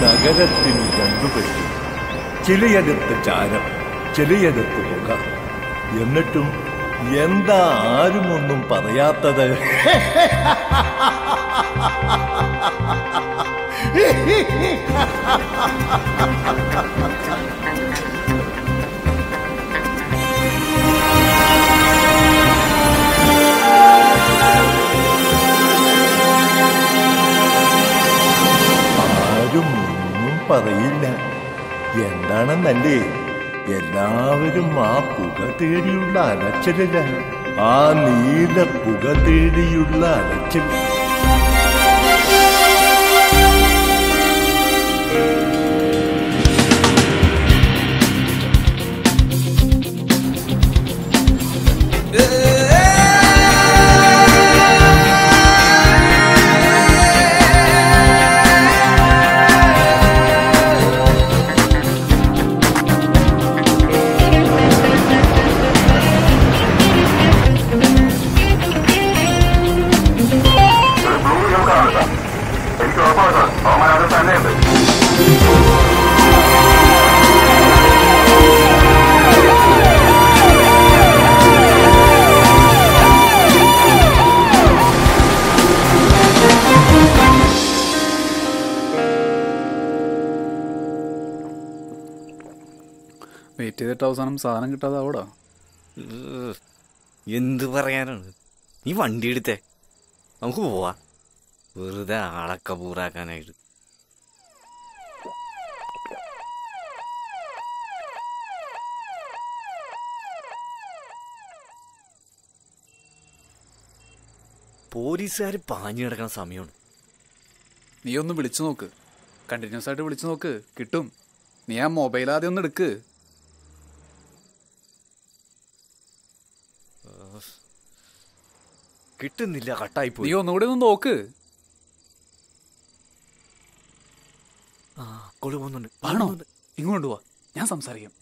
നഗരത്തിന് രണ്ടുപറ്റും. ചിലയിടത്ത് ചാരം, ചിലയിടത്ത് പുക. എന്നിട്ടും എന്താ ആരും ഒന്നും പറയാത്തത്? ആരും ഒന്നും പറയില്ല. എന്താണെന്നല്ലേ, എല്ലാവരും ആ പുക തേടിയുള്ള അലച്ചിലില്ല. ആ നീല പുക തേടിയുള്ള അലച്ചിൽ. വെയിറ്റ് ചെയ്തിട്ട് അവസാനം സാധനം കിട്ടാതെ അവിടെ എന്ത് പറയാനാണ്? നീ വണ്ടി എടുത്തേ, നമുക്ക് പോവാ. വെറുതെ ആളൊക്കെ പൂറാക്കാനായിട്ട്. പോലീസുകാർ പാഞ്ഞു കിടക്കുന്ന സമയമാണ്. നീ ഒന്ന് വിളിച്ചു നോക്ക്, കണ്ടിന്യൂസ് ആയിട്ട് വിളിച്ചു നോക്ക്, കിട്ടും. നീ ആ മൊബൈൽ ആദ്യം ഒന്ന് എടുക്ക്. കിട്ടുന്നില്ല, കട്ടായിപ്പോയി. നീ ഒന്നുകൂടി ഒന്ന് നോക്ക്. കോള് പോകുന്നുണ്ട്. ആണോ? ഇങ്ങോട്ട് പോവാ, ഞാൻ സംസാരിക്കാം.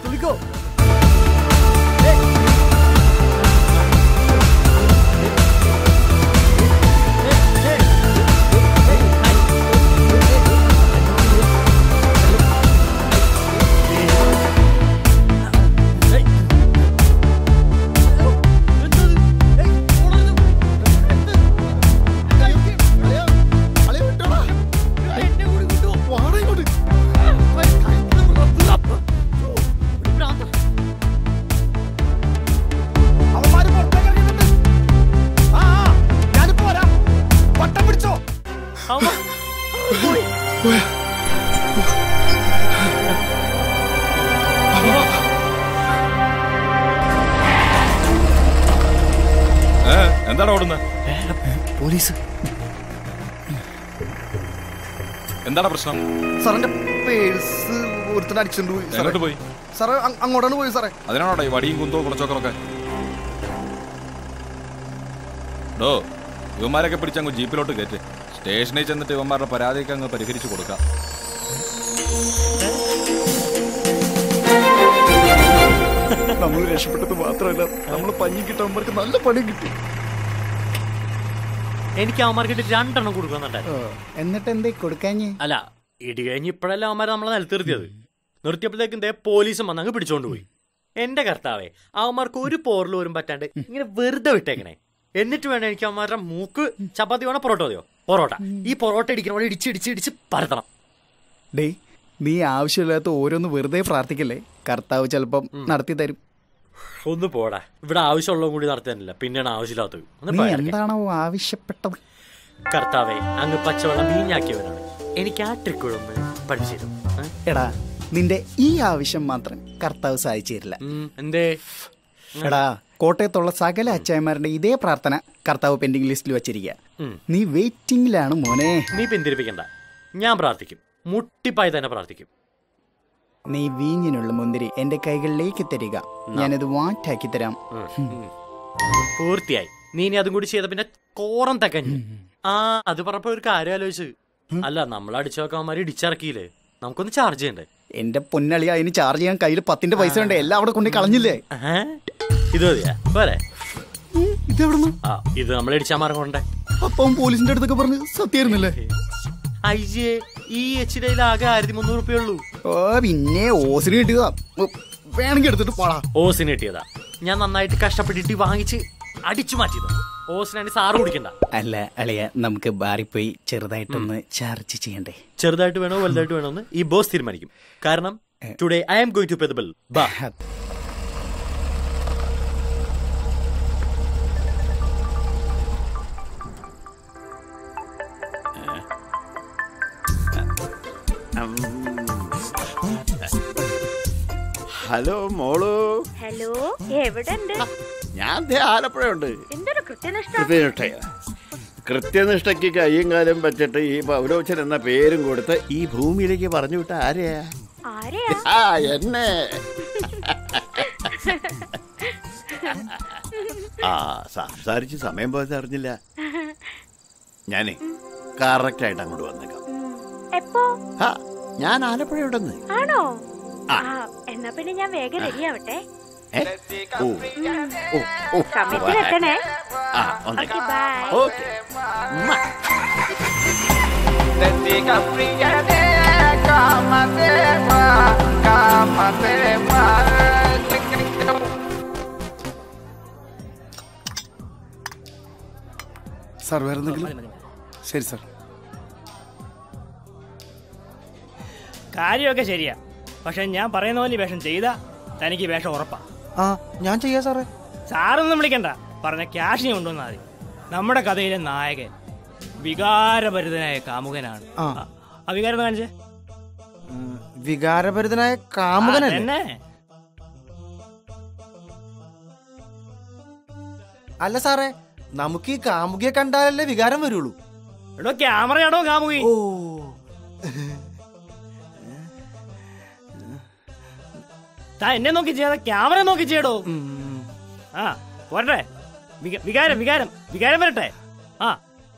തുളിക്കോ. എന്താണ് ഓടുന്നത്? പോലീസ്. എന്താണ് പ്രശ്നം? സാറിന്റെ പേഴ്സ് ഒരുത്തന്നെ അടിച്ചിട്ടുണ്ട് പോയി. എങ്ങോട്ട് പോയി? സാറേ അങ്ങോട്ടാണ് പോയി സാറേ. അതിനാണോടെ ഈ വടിയും കുന്തവും കുറച്ചോക്കറൊക്കെ? ഡോ, ഇവന്മാരൊക്കെ പിടിച്ചങ്ങ് ജീപ്പിലോട്ട് കയറ്റ്. സ്റ്റേഷനിൽ ചെന്നിട്ട് ഇവന്മാരുടെ പരാതിയൊക്കെ അങ്ങ് പരിഹരിച്ചു കൊടുക്കാം. നമ്മൾ രക്ഷപ്പെട്ടത് മാത്രമല്ല, നമ്മൾ പഞ്ഞി കിട്ടുന്നവർക്ക് നല്ല പണി കിട്ടി. എനിക്ക് അവന്മാർക്ക് 2 കൊടുക്കുന്നുണ്ടായിരുന്നു. എന്നിട്ട് എന്തേ കൊടുക്കാഞ്ഞ്? അല്ല, ഇടി കഴിഞ്ഞ് ഇപ്പോഴല്ല അവന്മാർ നമ്മളെ നിലത്തിർത്തിയത്. നിർത്തിയപ്പോഴത്തേക്കും പോലീസും വന്ന് അങ്ങ് പിടിച്ചോണ്ട് പോയി. എന്റെ കർത്താവേ, അവന്മാർക്ക് ഒരു പോറിൽ പോലും പറ്റാണ്ട് ഇങ്ങനെ വെറുതെ വിട്ടേക്കണേ. എന്നിട്ട് വേണം എനിക്ക് അവന്മാരുടെ മൂക്ക് ചപ്പാത്തി വേണോ പൊറോട്ട മതിയോ? പൊറോട്ട. ഈ പൊറോട്ട ഇടിക്കണ ഇടിച്ച് പരത്തണം. ഡേ, നീ ആവശ്യമില്ലാത്ത ഓരോന്ന് വെറുതെ പ്രാർത്ഥിക്കല്ലേ, കർത്താവ് ചിലപ്പം നടത്തി തരും. ഒന്ന് പോടാ, ഇവിടെ ആവശ്യമുള്ളതും കൂടി നടത്താനില്ല, പിന്നെയാണ് ആവശ്യമില്ലാത്തത്. നീ എന്താണോ ആവശ്യപ്പെട്ടത്? കർത്താവേ, അങ്ങ് പച്ചവെള്ളം വീഞ്ഞാക്കിയവനാണ്. എനിക്ക് ആ ട്രിക്ക് ഒന്ന് പഠിച്ചു തരും. എടാ, നിന്റെ ഈ ആവശ്യം മാത്രം കർത്താവ് സാധിച്ചു തരില്ല. എന്തേ? എടാ, കോട്ടയത്തുള്ള സകല അച്ചായന്മാരുടെ ഇതേ പ്രാർത്ഥന കർത്താവ് പെൻഡിങ് ലിസ്റ്റിൽ വെച്ചിരിക്കുക. നീ വെയിറ്റിംഗിലാണ് മോനെ. നീ പിന്തിരിപ്പിക്കണ്ട, ഞാൻ പ്രാർത്ഥിക്കും. മുട്ടിപ്പായി തന്നെ പ്രാർത്ഥിക്കും. നീ വീഞ്ഞിനുള്ള മുന്തിരി എന്റെ കൈകളിലേക്ക് തരിക, ഞാനത് വാറ്റാക്കി തരാം. പൂർത്തിയായി. നീ ഇനി അതും കൂടി ചെയ്ത പിന്നെ കോറം തക്കഞ്ഞു. അത് പറഞ്ഞപ്പോ ഒരു കാര്യം ആലോചിച്ച്. അല്ല, നമ്മൾ അടിച്ചു നോക്കാന്മാര് ഇടിച്ചിറക്കിയില്ലേ, നമുക്കൊന്ന് ചാർജ് ചെയ്യണ്ടേ? എന്റെ പൊന്നളി, അതിന് ചാർജ് ചെയ്യാൻ കയ്യിൽ 10 പൈസ ഉണ്ട്. എല്ലാം അവിടെ കൊണ്ട് കളഞ്ഞില്ലേ? ഇത് മതിയാ പോരെ? ഇതെവിടുന്ന്? ഇത് നമ്മൾ ഇടിച്ചാമാരം കൊണ്ടേ. അപ്പം പോലീസിന്റെ അടുത്തൊക്കെ പറഞ്ഞ് സത്യായിരുന്നില്ലേ? ഐജിയെ ഈ എച്ചിടയിൽ ആകെ 1300 രൂപയുള്ളൂ. ഓ, പിന്നെ ഓസിന് കിട്ടിയതാ, വേണമെങ്കിൽ എടുത്തിട്ട് പോടാ. ഓസിന് കിട്ടിയതാ. ഞാൻ നന്നായിട്ട് കഷ്ടപ്പെട്ടിട്ട് വാങ്ങിച്ച് അടിച്ചു മാറ്റിയതാ. ഓസിനാണ് സാറ് കുടിക്കണ്ട. അല്ല അളിയ, നമുക്ക് ബാറിൽ പോയി ചെറുതായിട്ടൊന്ന് ചാർജ് ചെയ്യണ്ടേ? ചെറുതായിട്ട് വേണോ വലുതായിട്ട് വേണോ എന്ന് ഈ ബോസ് തീരുമാനിക്കും. കാരണം today I am going to pay the bill. ബാ. ഹലോ മോളു. ഹലോ, എവിടെ ഉണ്ട്? ഞാൻ ആലപ്പുഴയുണ്ട്. എന്തൊരു കൃത്യനിഷ്ഠ. കൃത്യനിഷ്ഠയ്ക്ക് കയ്യും കാലും പറ്റിട്ട് ഈ പൗരോച്ചൻ എന്ന പേരും കൊടുത്ത് ഈ ഭൂമിയിലേക്ക് പറഞ്ഞു വിട്ട ആരെയാ? എന്നെ. സംസാരിച്ച് സമയം പോയത് അറിഞ്ഞില്ല. ഞാനേ കറക്റ്റ് അങ്ങോട്ട് വന്നേക്കാം. എപ്പോ? ഞാൻ ആലപ്പുഴയുണ്ടെന്ന്. ആണോ? എന്നാ പിന്നെ ഞാൻ വേഗം റെഡിയാവട്ടെ. സമയത്തിനെത്തണേ. ഓക്കെ. സാർ വേറെ എന്തെങ്കിലും? ശരി സാർ. കാര്യമൊക്കെ ശരിയാ, പക്ഷെ ഞാൻ പറയുന്ന പോലെ വേഷം ചെയ്താ തനിക്ക് വേഷം ഉറപ്പാ. ഞാൻ ചെയ്യാ സാറേ. സാറൊന്നും വിളിക്കണ്ട, പറഞ്ഞ ക്യാഷിനെ കൊണ്ടുവന്നാൽ മതി. നമ്മുടെ കഥയിലെ നായകൻ വികാരഭരിതനായ കാമുകനാണ്. ആ വികാരം കാണിച്ചേ. വികാരഭരിതനായ കാമുകനല്ലേ? അല്ല സാറേ, നമുക്ക് ഈ കാമുകിയെ കണ്ടാലല്ലേ വികാരം വരുള്ളൂ. എടോ, ക്യാമറയാണോ കാമുകി? ഓ, താ എന്നെ നോക്കി ചെയ്യാതെ ക്യാമറ നോക്കി ചെയ്യടോ. പോരട്ടെ, വികാരം വികാരം വികാരം വരട്ടെ.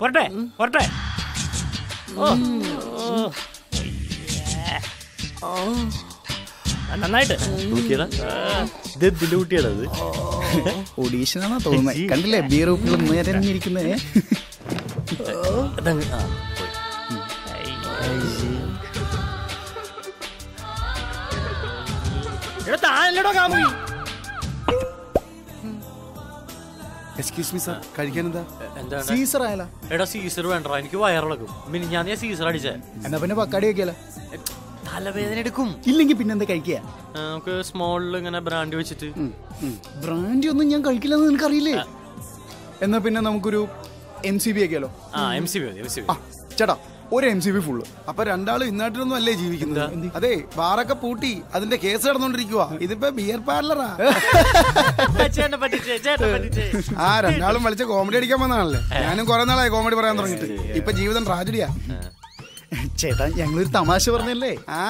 പോരട്ടെ പോരട്ടെ. നന്നായിട്ട് നോക്കിയടാ ഇത് എന്തിന്റെ കുട്ടിയാടാ അത്? ഒഡീഷനാണോ തോന്നുന്നത്. കണ്ടില്ലേ ബിയർ ഉപ്പിൽ നിറഞ്ഞിരിക്കുന്നേ. അതങ്ങ് ആ, എടാ താനല്ലടോ കാമുകി. എക്സ്ക്യൂസ് മീ സാർ, കഴിക്കാൻ എന്താ? എന്താണ് സീസർ ആയാലോ? എടാ സീസർ വേണ്ട, എനിക്ക് വയറിളക്കും. പിന്നെ ഞാൻ സീസർ അടിച്ചേ. എന്നാ പിന്നെ പക്കാടി വെക്കാലോ. തലവേദന എടുക്കും. ഇല്ലെങ്കിൽ പിന്നെ എന്താ കഴിക്കുക? നമുക്ക് സ്മോളിൽ ഇങ്ങനെ ബ്രാൻഡ് വെച്ചിട്ട്. ബ്രാൻഡി ഒന്നും ഞാൻ കഴിക്കില്ലെന്ന് നിനക്കറിയില്ലേ? എന്നാ പിന്നെ നമുക്കൊരു MCB ആക്കിയാലോ? MCB മതി, MCB. ചേട്ടാ ഒരു MCB ഫുള്ള്. അപ്പൊ രണ്ടാളും ഇന്നാട്ടിലൊന്നും അല്ലേ ജീവിക്കുന്നത്? അതെ, ബാറൊക്കെ പൂട്ടി അതിന്റെ കേസ് നടന്നോണ്ടിരിക്കുവാ. ഇതിപ്പോ ബിയർ പാർലറാ. ചേട്ടനെ പറ്റിച്ചേ, ചേട്ടനെ പറ്റിച്ചേ. ആ രണ്ടാളും വിളിച്ച കോമഡി അടിക്കാൻ വന്നതാണല്ലേ. ഞാനും കുറെ നാളായി കോമഡി പറയാൻ തുടങ്ങിയിട്ട്. ഇപ്പൊ ജീവിതം ട്രാജഡിയാ. ചേട്ടാ ഞങ്ങളൊരു തമാശ പറഞ്ഞല്ലേ. ആ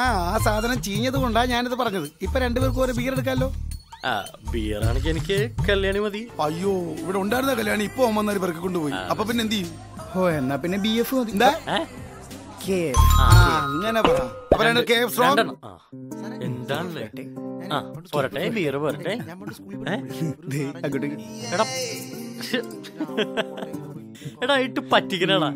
സാധനം ചീഞ്ഞത് കൊണ്ടാ ഞാനിത് പറഞ്ഞത്. ഇപ്പൊ രണ്ടുപേർക്കും ഒരു ബിയർ എടുക്കാമല്ലോ. ബിയറാണെങ്കിൽ എനിക്ക് കല്യാണി മതി. അയ്യോ, ഇവിടെ ഉണ്ടായിരുന്ന കല്യാണി ഇപ്പൊ വന്നവര് പെറുക്കി കൊണ്ടുപോയി. അപ്പൊ പിന്നെ എന്ത് ചെയ്യും? ഓ എന്നാ പിന്നെ BF മതി. എന്താ KF. അങ്ങനെ പറ. അപ്പൊ രണ്ട് KF strong. എന്താണല്ലേ? പോരട്ടെ, ബിയർ പോരട്ടെ. എടാ എടാ ഇട്ട് പറ്റിക്കണടാ.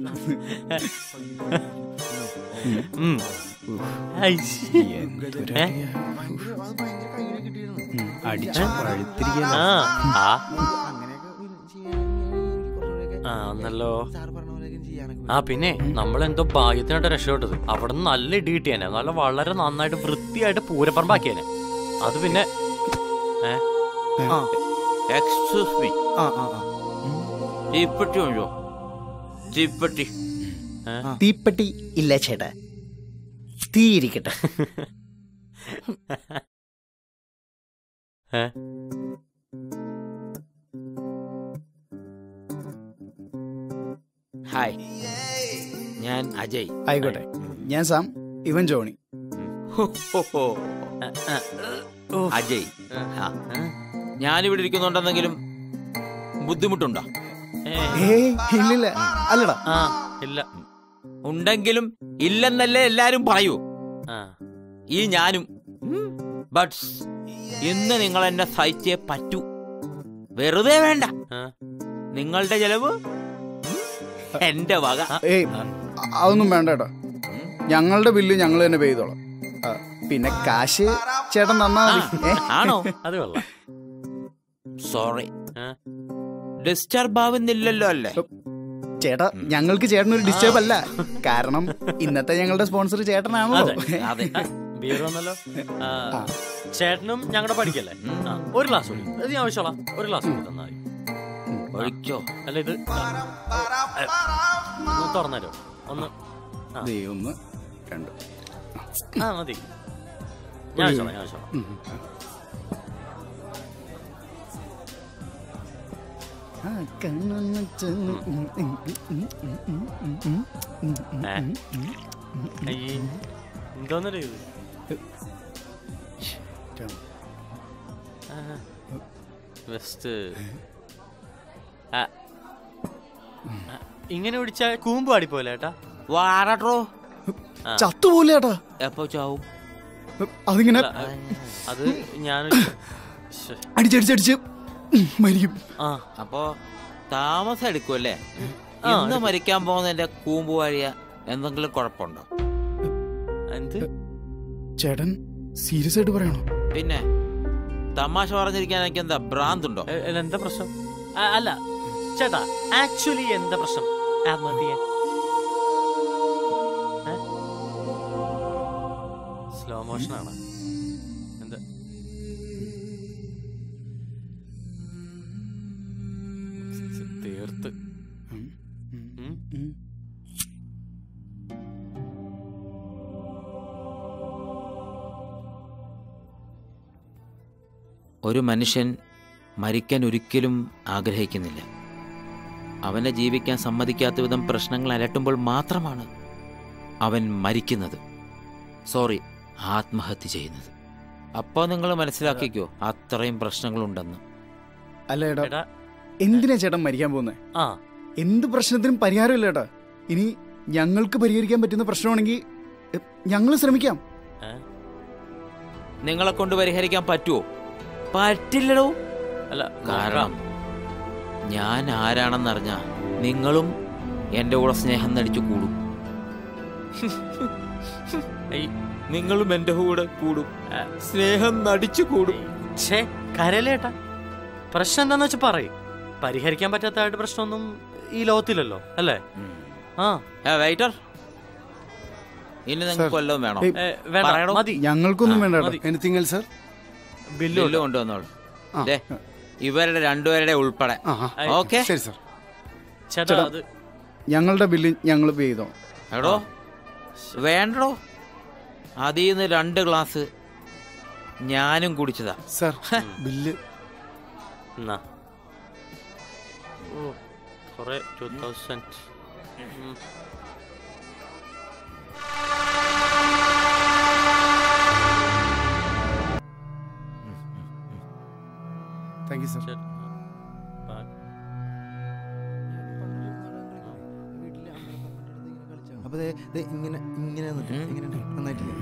ഒന്നല്ലോ. പിന്നെ നമ്മളെന്തോ ഭാഗ്യത്തിനായിട്ട് രക്ഷപ്പെട്ടത്. അവിടെ നിന്ന് നല്ല ഇടി കിട്ടിയേനെ. നല്ല വളരെ നന്നായിട്ട് വൃത്തിയായിട്ട് പൂരപ്പറമ്പാക്കിയേനെ. അത് പിന്നെ എക്സ്ക്യൂസ് മീ, തീപ്പെട്ടി ഉണ്ടോ? തീപ്പെട്ടി. തീപ്പെട്ടി ഇല്ല ചേട്ടാ, തീ ഇരിക്കട്ടെ. ഹായ്, ഞാൻ അജയ്. ആയിക്കോട്ടെ, ഞാൻ സാം, ഇവൻ ജോണി. അജയ്, ഞാനിവിടെ ഇരിക്കുന്നുണ്ടെന്നെങ്കിലും ബുദ്ധിമുട്ടുണ്ടോ? ഇല്ലില്ല. അല്ലടാ ഇല്ല. ഉണ്ടെങ്കിലും ഇല്ലെന്നല്ലേ എല്ലാരും പറയൂ. ഈ ഞാനും. ബട്ട് ഇന്ന് നിങ്ങൾ എന്നെ സഹിച്ചേ പറ്റൂ. വെറുതെ വേണ്ട, നിങ്ങളുടെ ചെലവ് എന്റെ വക. അതൊന്നും വേണ്ട കേട്ടോ. ഞങ്ങളുടെ ബില്ല് ഞങ്ങൾ തന്നെ പേ ചെയ്തോളാം. പിന്നെ കാശ് ചേട്ടൻ തന്നാ മതി. ആണോ? അത് കൊള്ളാം. സോറി, ഡിസ്റ്റർബ് ആവുന്നില്ലല്ലോ അല്ലേ? ചേട്ടാ ഞങ്ങൾക്ക് ചേട്ടനൊരു ഡിസ്റ്റർബ് അല്ല. കാരണം ഇന്നത്തെ ഞങ്ങളുടെ സ്പോൺസർ ചേട്ടനാണല്ലോ. ബിയർ വന്നല്ലോ. ചേട്ടനും ഞങ്ങളുടെ പഠിക്കല്ലേ. ഒരു ഗ്ലാസ് കൂടി അത് ഞാൻ ആവശ്യമുള്ള ഒരു ഗ്ലാസ് കൂടി തന്നാൽ ഒഴിക്കോ? അല്ല ഇത് തുറന്നല്ലോ. ഒന്ന് ഒന്ന് രണ്ട് മതി. ഞാൻ ആവശ്യമുള്ള ഞാൻ ആവശ്യമുള്ള എന്തോന്നല്ലേ ഇത്? വെസ്റ്റ് ഇങ്ങനെ പിടിച്ചാ കൂമ്പ് പാടിപ്പോലെ ഏട്ടാ. വാറോ ചത്തുപോലെ ചേട്ടാ. എപ്പോ ചാവും? അതിങ്ങനെ അത് ഞാൻ അടിച്ചടിച്ചടിച്ച് മരിക്കും. അപ്പോ താമസം എടുക്കുമല്ലേ? ഇന്ന് മരിക്കാൻ പോകുന്നതിന്റെ കൂമ്പ് വഴിയ എന്തെങ്കിലും കുഴപ്പമുണ്ടോ? എന്ത് ചേട്ടൻ സീരിയസ് ആയിട്ട് പറയണോ? പിന്നെ തമാശ പറഞ്ഞിരിക്കാൻ എനിക്ക് എന്താ ഭ്രാന്തുണ്ടോ? എന്താ പ്രശ്നം? അല്ല ചേട്ടാ, ആക്ച്വലി എന്താ പ്രശ്നം? ആത്മഹത്യ സ്ലോ മോഷനാണ്. എന്താ തീർത്ത് ഒരു മനുഷ്യൻ മരിക്കാൻ ഒരിക്കലും ആഗ്രഹിക്കുന്നില്ല. അവനെ ജീവിക്കാൻ സമ്മതിക്കാത്ത വിധം പ്രശ്നങ്ങൾ അലട്ടുമ്പോൾ മാത്രമാണ് അവൻ മരിക്കുന്നത്. സോറി, ആത്മഹത്യ ചെയ്യുന്നത്. അപ്പോൾ നിങ്ങൾ മനസ്സിലാക്കിക്കോ അത്രയും പ്രശ്നങ്ങളുണ്ടെന്ന്. അല്ല ഏട്ടാ, എന്തിനാ ചേട്ടൻ മരിക്കാൻ പോകുന്നത്? എന്ത് പ്രശ്നത്തിനും പരിഹാരമില്ല ഏട്ടാ. ഇനി ഞങ്ങൾക്ക് പരിഹരിക്കാൻ പറ്റുന്ന പ്രശ്നമാണെങ്കിൽ ഞങ്ങൾ ശ്രമിക്കാം. നിങ്ങളെ കൊണ്ട് പരിഹരിക്കാൻ പറ്റുമോ? പറ്റില്ലടോ. അല്ല കാരണം ഞാൻ ആരാണെന്നറിഞ്ഞ നിങ്ങളും എന്റെ കൂടെ സ്നേഹം നടിച്ചു കൂടും. നിങ്ങളും എന്റെ കൂടെ കൂടും, സ്നേഹം നടിച്ചു കൂടും. കരലേട്ടാ, പ്രശ്നം എന്താന്ന് വെച്ചാ പറയും. പരിഹരിക്കാൻ പറ്റാത്തതായിട്ട് പ്രശ്നമൊന്നും ഈ ലോകത്തില്ലല്ലോ, അല്ലേ? വെയിറ്റർ, ഇനി നിങ്ങൾക്ക് വല്ലതും വേണോ? ഞങ്ങൾക്കൊന്നും വേണ്ട. Anything else sir? ബില്ല് കൊണ്ടുവന്നോളൂ. ഇവരുടെ രണ്ടുപേരുടെ ഉൾപ്പെടെ. ഓക്കെ ശരി സർ. ചേട്ടാ അത് ഞങ്ങളുടെ ബില്ല് ഞങ്ങൾ പേ ചെയ്തോ? എടോ വേണ്ടടോ, അതിന്ന് 2 ഗ്ലാസ് ഞാനും കുടിച്ചതാ സർ. ബില്ല് കുറെ 2000. Thank you sir. അപ്പൊ ഇങ്ങനെ ഇങ്ങനെ നന്നായിട്ടില്ല.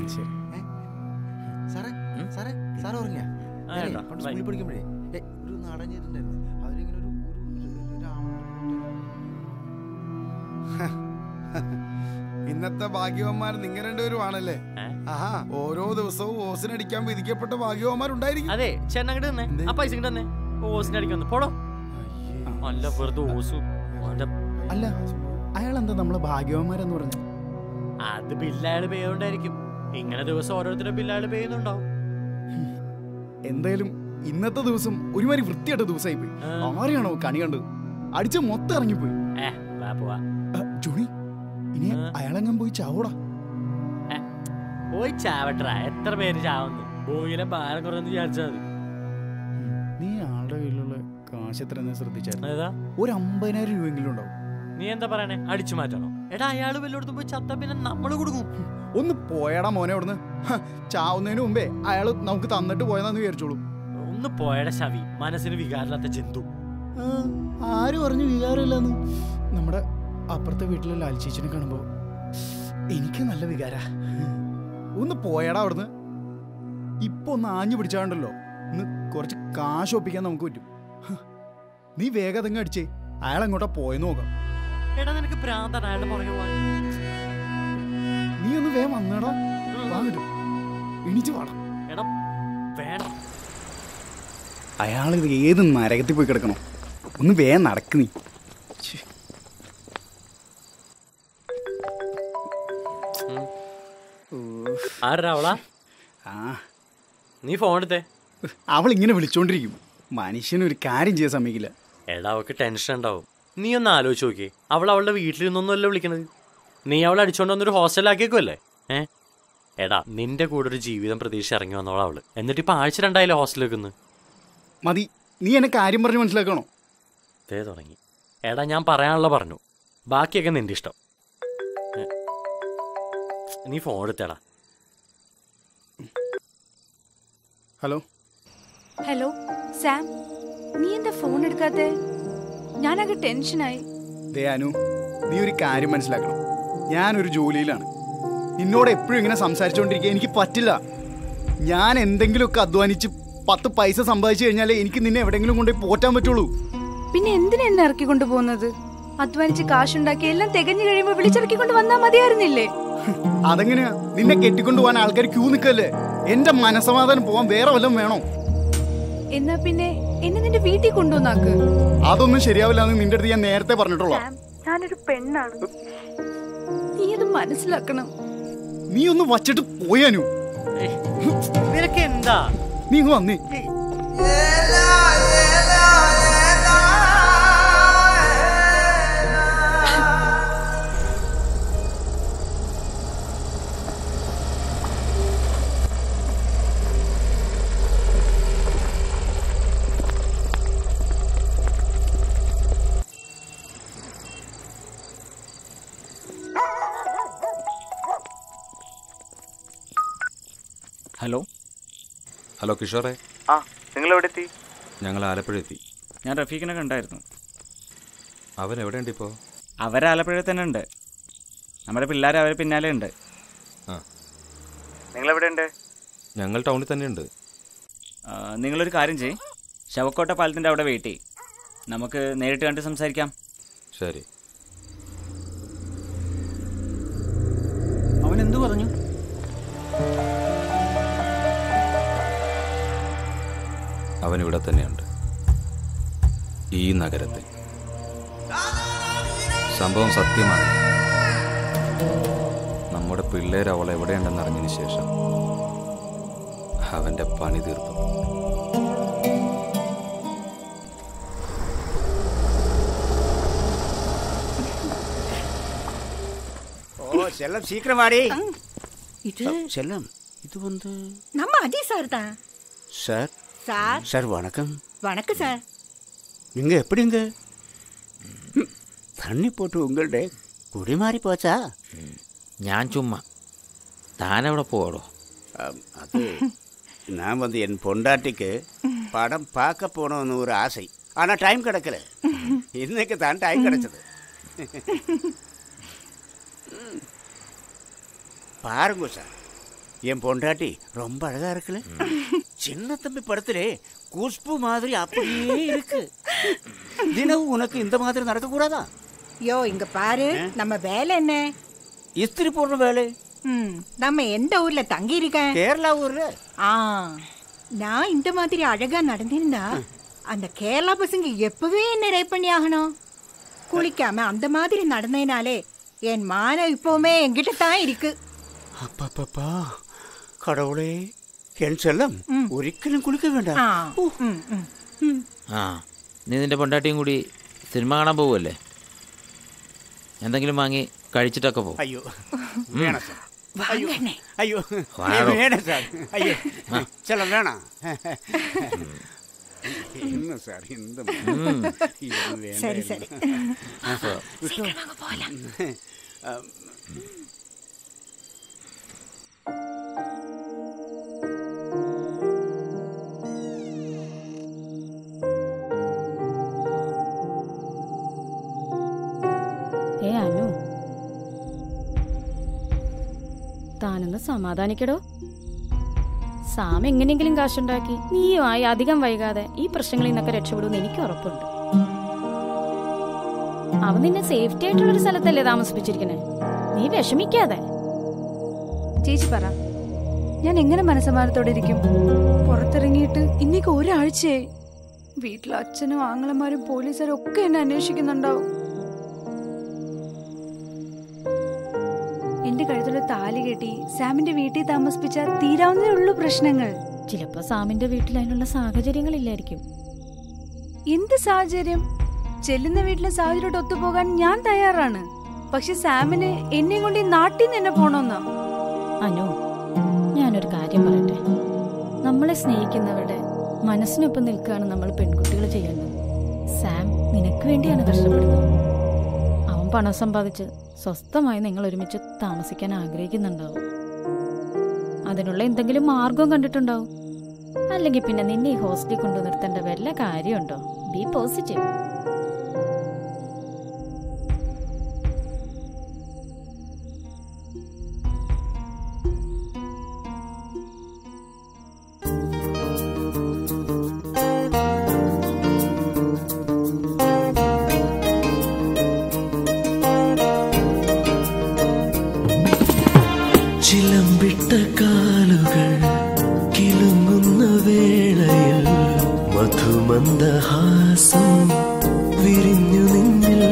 സാറേ സാറേ സാറ് പറഞ്ഞ പണ്ട് സ്കൂളിൽ പഠിക്കുമ്പോഴേ ഒരു നാടൻ ചെയ്തിട്ടുണ്ടായിരുന്നു. അതിലിങ്ങനെ ഒരു ഇന്നത്തെ ഭാഗ്യവന്മാർ നിങ്ങൾ രണ്ടുപേരുമാണല്ലേ? ആഹാ, ഓരോ ദിവസവും ഓസിനടിക്കാൻ വിധിക്കപ്പെട്ട ഭാഗ്യവന്മാരുണ്ടായിരിക്കും. അതെ ചേട്ടൻ അങ്ങോട്ട് തന്നെ ആ പൈസ ഇങ്ങോട്ട് തന്നെ. ഓസിനടിക്കുന്നു പോടോ. അല്ല വെറുതെ ഓസു. അല്ല അയാൾ എന്താ നമ്മളെ ഭാഗ്യവന്മാരെന്ന് പറഞ്ഞു? അത് ബില്ലയാള് പെയ്യുണ്ടായിരിക്കും. ഇങ്ങനെ ദിവസം ഓരോരുത്തരുടെ ബില്ലയാള് പെയ്യുന്നുണ്ടാവും. എന്തായാലും ഇന്നത്തെ ദിവസം ഒരുമാതിരി വൃത്തിയായിട്ട ദിവസമായി പോയി. ആരെയാണോ കണി കണ്ടത്? അടിച്ച് മൊത്തം ഇറങ്ങിപ്പോയി. ജോണി, ഇനി അയാളെങ്ങാൻ പോയി ചാവൂടാ. പോയി ചാവട്ര. എത്ര പേര് ചാവുന്നു? ഭൂമിയിലെ ഭാരം കുറഞ്ഞെന്ന് വിചാരിച്ചാൽ മതി. നീ ആളുടെ കയ്യിലുള്ള കാശ് എത്ര ശ്രദ്ധിച്ചായിരുന്നു? ഏതാ? ഒരു 50,000 രൂപയെങ്കിലും ഉണ്ടാവും. നീ എന്താ പറയണേ? അടിച്ചു മാറ്റണോ? എടാ അയാള് വല്ലോടത്തും പോയി ചത്ത പിന്നെ നമ്മള് കൊടുക്കും. ഒന്ന് പോയടാ മോനെ അവിടുന്ന്. ചാവുന്നതിന് മുമ്പേ അയാള് നമുക്ക് തന്നിട്ട് പോയതാന്ന് വിചാരിച്ചോളൂ. ഒന്ന് പോയടാ ശവി, മനസ്സിന് വികാരമില്ലാത്ത ജന്തു. ആര് പറഞ്ഞു വികാരമില്ലെന്ന്? നമ്മുടെ അപ്പുറത്തെ വീട്ടിലെ ലാൽ ചേച്ചിനെ കാണുമ്പോ എനിക്ക് നല്ല വികാര. ഒന്ന് പോയടാ അവിടുന്ന്. ഇപ്പൊ ഒന്ന് ആഞ്ഞു പിടിച്ചാണ്ടല്ലോ, ഇന്ന് കുറച്ച് കാശ് ഒപ്പിക്കാൻ നമുക്ക് പറ്റും. നീ വേഗം അതങ്ങ് അടിച്ചേ. അയാൾ എങ്ങോട്ടാ പോയെന്ന് നോക്കാം. എടാ നിനക്ക് ഭ്രാന്താണ് അയാളുടെ പുറകെ പോവാൻ. നീ ഒന്ന് വേഗം വന്നടാ. വാങ്ങിട്ടു എണീച്ച് വാടാ. എടാ വേണം. അയാൾ ഇത് ഏത് നരകത്തിൽ പോയി കിടക്കണോ? ഒന്ന് വേഗം നടക്ക് നീ. ആരാ? നീ ഫോൺ എടുത്തേ. അവൾ ഇങ്ങനെ വിളിച്ചോണ്ടിരിക്കും. മനുഷ്യനൊരു കാര്യം ചെയ്യാൻ സമ്മതിക്കില്ല. എടാ അവൾക്ക് ടെൻഷൻ ഉണ്ടാവും. നീ ഒന്ന് ആലോചിച്ച് നോക്കിയേ. അവൾ അവളുടെ വീട്ടിൽ നിന്നൊന്നുമല്ല വിളിക്കണത്. നീ അവളെ അടിച്ചോണ്ട് വന്നൊരു ഹോസ്റ്റലിലാക്കിയേക്കുമല്ലേ? എടാ നിന്റെ കൂടെ ഒരു ജീവിതം പ്രതീക്ഷ ഇറങ്ങി വന്നോളാ അവള്. എന്നിട്ട് ഇപ്പൊ ആഴ്ച 2 ഹോസ്റ്റലിൽ വെക്കുന്നു. മതി, നീ എന്നെ കാര്യം പറഞ്ഞ് മനസ്സിലാക്കണോ? തേ തുടങ്ങി. എടാ ഞാൻ പറയാനുള്ള പറഞ്ഞു, ബാക്കിയൊക്കെ നിന്റെ ഇഷ്ടം. നീ ഫോൺ എടുത്തേടാ. ഹലോ ഹലോ സാം, നീ എന്താ ഫോൺ എടുക്കാത്തെ? ഞാനൊക്കെ ടെൻഷനായി. അനു, നീ ഒരു കാര്യം മനസ്സിലാക്കണം. ഞാനൊരു ജോലിയിലാണ്. നിന്നോട് എപ്പോഴും ഇങ്ങനെ സംസാരിച്ചുകൊണ്ടിരിക്കുക എനിക്ക് പറ്റില്ല. ഞാൻ എന്തെങ്കിലുമൊക്കെ അധ്വാനിച്ച് 10 പൈസ സമ്പാദിച്ചു കഴിഞ്ഞാലേ എനിക്ക് നിന്നെ എവിടെയെങ്കിലും കൊണ്ടുപോയി പോറ്റാൻ പറ്റുള്ളൂ. പിന്നെ എന്തിനാ എന്നെ ഇറക്കിക്കൊണ്ട് പോകുന്നത്? അധ്വാനിച്ച് കാശുണ്ടാക്കി എല്ലാം തികഞ്ഞു കഴിയുമ്പോൾ വിളിച്ചിറക്കിക്കൊണ്ട് വന്നാ മതിയായിരുന്നില്ലേ? അതെങ്ങനെയാ? നിന്നെ കെട്ടിക്കൊണ്ടു പോകാൻ ആൾക്കാർ ക്യൂ നിൽക്കല്ലേ? എന്റെ മനസമാധാനം പോവാൻ വേറെ വല്ലതും വേണോ? എന്നാ പിന്നെ എന്നെ നിന്റെ വീട്ടിൽ കൊണ്ടുവന്നാക്ക്. അതൊന്നും ശരിയാവില്ലെന്ന് നിന്റെ അടുത്ത് ഞാൻ നേരത്തെ പറഞ്ഞിട്ടുള്ളൂ. ഞാനൊരു പെണ്ണാണ്. നീ അത് മനസ്സിലാക്കണം. നീ ഒന്ന് വച്ചിട്ട് പോയാനു. നിനക്ക് എന്താ? നീ ഇങ്ങ് വന്നേ. ഹലോ ഹലോ കിഷോറെ. നിങ്ങൾ എവിടെ എത്തി? ഞങ്ങൾ ആലപ്പുഴ എത്തി. ഞാൻ റഫീഖിനെ കണ്ടായിരുന്നു. അവൻ എവിടെയുണ്ട് ഇപ്പോൾ? അവർ ആലപ്പുഴയിൽ തന്നെ ഉണ്ട്. നമ്മുടെ പിള്ളേർ അവരെ പിന്നാലെ ഉണ്ട്. നിങ്ങളെവിടെ ഉണ്ട്? ഞങ്ങൾ ടൗണിൽ തന്നെയുണ്ട്. നിങ്ങളൊരു കാര്യം ചെയ്യ്, ശവക്കോട്ട പാലത്തിൻ്റെ അവിടെ വെയിറ്റ് ചെയ്യും. നമുക്ക് നേരിട്ട് കണ്ട് സംസാരിക്കാം. ശരി. അവൻ എന്തു പറഞ്ഞു? അവനിവിടെ തന്നെയുണ്ട്, ഈ നഗരത്തിൽ. സംഭവം സത്യമാണ്. നമ്മുടെ പിള്ളേർ അവൾ എവിടെയുണ്ടെന്ന് അറിഞ്ഞതിന് ശേഷം അവന്റെ പണി തീർക്കും. செல்லம் சீக்கிரம் வாடி. செல்லம் இது வந்து நம்ம அஜய் சார் தான். சார் சார் சார் வணக்கம். வணக்கம் சார். நீங்க எப்படிங்க தண்ணி போட்டு உங்கள்ட குடி மாறி போச்சா? ഞാൻ ചുമ്മാ, താനവിടെ പോടോ. அது நான் வந்து என் பொண்டாட்டிக்கு படம் பார்க்க போனோன்னு ஒரு ஆசை. ஆனால் டைம் கிடைக்கல. இன்னைக்கு தான் டைம் கிடைச்சது. பாருங்க சார், என் பொண்டாட்டி ரொம்ப அழகா இருக்குல்ல. சின்ன தம்பி படத்திலே குஷ்பு மாதிரி அப்படியே இருக்கு. தினமும் உனக்கு இந்த மாதிரி நடக்க கூடாதா? யோ இங்க பாரு, நம்ம வேலை என்ன? இஸ்திரி போடுற வேலை. நம்ம எந்த ஊர்ல தங்கி இருக்கேன்? கேரளா ஊர்ல. நான் இந்த மாதிரி அழகா நடந்திருந்தா அந்த கேரளா பசங்க எப்பவே என்ன ரேப் பண்ணி ஆகணும். குளிக்காம அந்த மாதிரி நடந்தேனாலே என் மானம் இப்பவுமே என்கிட்ட தான் இருக்கு. அப்பப்பா கடவுளே, എൻ ചെല്ലം ഒരിക്കലും കുളിക്ക വേണ്ട. നീ നിന്റെ പൊണ്ടാട്ടിയും കൂടി സിനിമ കാണാൻ പോവല്ലേ? എന്തെങ്കിലും വാങ്ങി കഴിച്ചിട്ടൊക്കെ പോകും. അയ്യോ വേണ സാർ. അയ്യോ അയ്യോ വേണ സാർ. അയ്യോ ചെല്ലം വേണ. ഇന്ന് സാർ എന്ത് சரி சரி അനു, താനൊന്ന് സമാധാനിക്കടോ. സാം എങ്ങനെയെങ്കിലും കാശുണ്ടാക്കി നീയുമായി അധികം വൈകാതെ ഈ പ്രശ്നങ്ങളിൽ നിന്നൊക്കെ രക്ഷപ്പെടുമെന്ന് എനിക്ക് ഉറപ്പുണ്ട്. അവൻ നിന്നെ സേഫ്റ്റി ആയിട്ടുള്ളൊരു സ്ഥലത്തല്ലേ താമസിപ്പിച്ചിരിക്കണേ. നീ വിഷമിക്കാതെ. ചേച്ചി പറ, ഞാൻ എങ്ങനെ മനസ്സമാനത്തോടെ ഇരിക്കും? പുറത്തിറങ്ങിയിട്ട് ഇന്നേക്ക് ഒരാഴ്ചയായി. വീട്ടിലെ അച്ഛനും ആങ്ങളമാരും പോലീസുകാരും ഒക്കെ എന്നെ അന്വേഷിക്കുന്നുണ്ടാവും. എന്റെ കഴുത്തില് താലി കെട്ടി സാമിന്റെ വീട്ടിൽ താമസിപ്പിച്ചാൽ തീരാവുന്നതേ ഉള്ളൂ പ്രശ്നങ്ങൾ. ചിലപ്പോ സാമിന്റെ വീട്ടിൽ അതിനുള്ള സാഹചര്യങ്ങളില്ലായിരിക്കും. എന്ത് സാഹചര്യം? ചെല്ലുന്ന വീട്ടിലെ സാഹചര്യത്തോട് ഒത്തുപോകാൻ ഞാൻ തയ്യാറാണ്. പക്ഷെ സാമിന് എന്നെ കൊണ്ട് ഈ നാട്ടിൽ നിന്ന് തന്നെ പോണോന്നാ. അനു, ഞാനൊരു കാര്യം പറയട്ടെ. നമ്മളെ സ്നേഹിക്കുന്നവരുടെ മനസ്സിനൊപ്പം നിൽക്കുകയാണ് നമ്മൾ പെൺകുട്ടികൾ ചെയ്യേണ്ടത്. സാം നിനക്ക് വേണ്ടിയാണ് കഷ്ടപ്പെടുന്നത്. അവൻ പണം സമ്പാദിച്ച് സ്വസ്ഥമായി നിങ്ങൾ ഒരുമിച്ച് താമസിക്കാൻ ആഗ്രഹിക്കുന്നുണ്ടാവും. അതിനുള്ള എന്തെങ്കിലും മാർഗം കണ്ടിട്ടുണ്ടാവും. അല്ലെങ്കിൽ പിന്നെ നിന്നെ ഈ ഹോസ്റ്റലിൽ കൊണ്ടു നിർത്തേണ്ട വല്ല കാര്യമുണ്ടോ? B positive. ചിലമ്പിട്ട കാലുകൾ കിലുങ്ങുന്ന വേളയിൽ മധുമന്ദഹാസം വിരിഞ്ഞു നിന്നിൽ.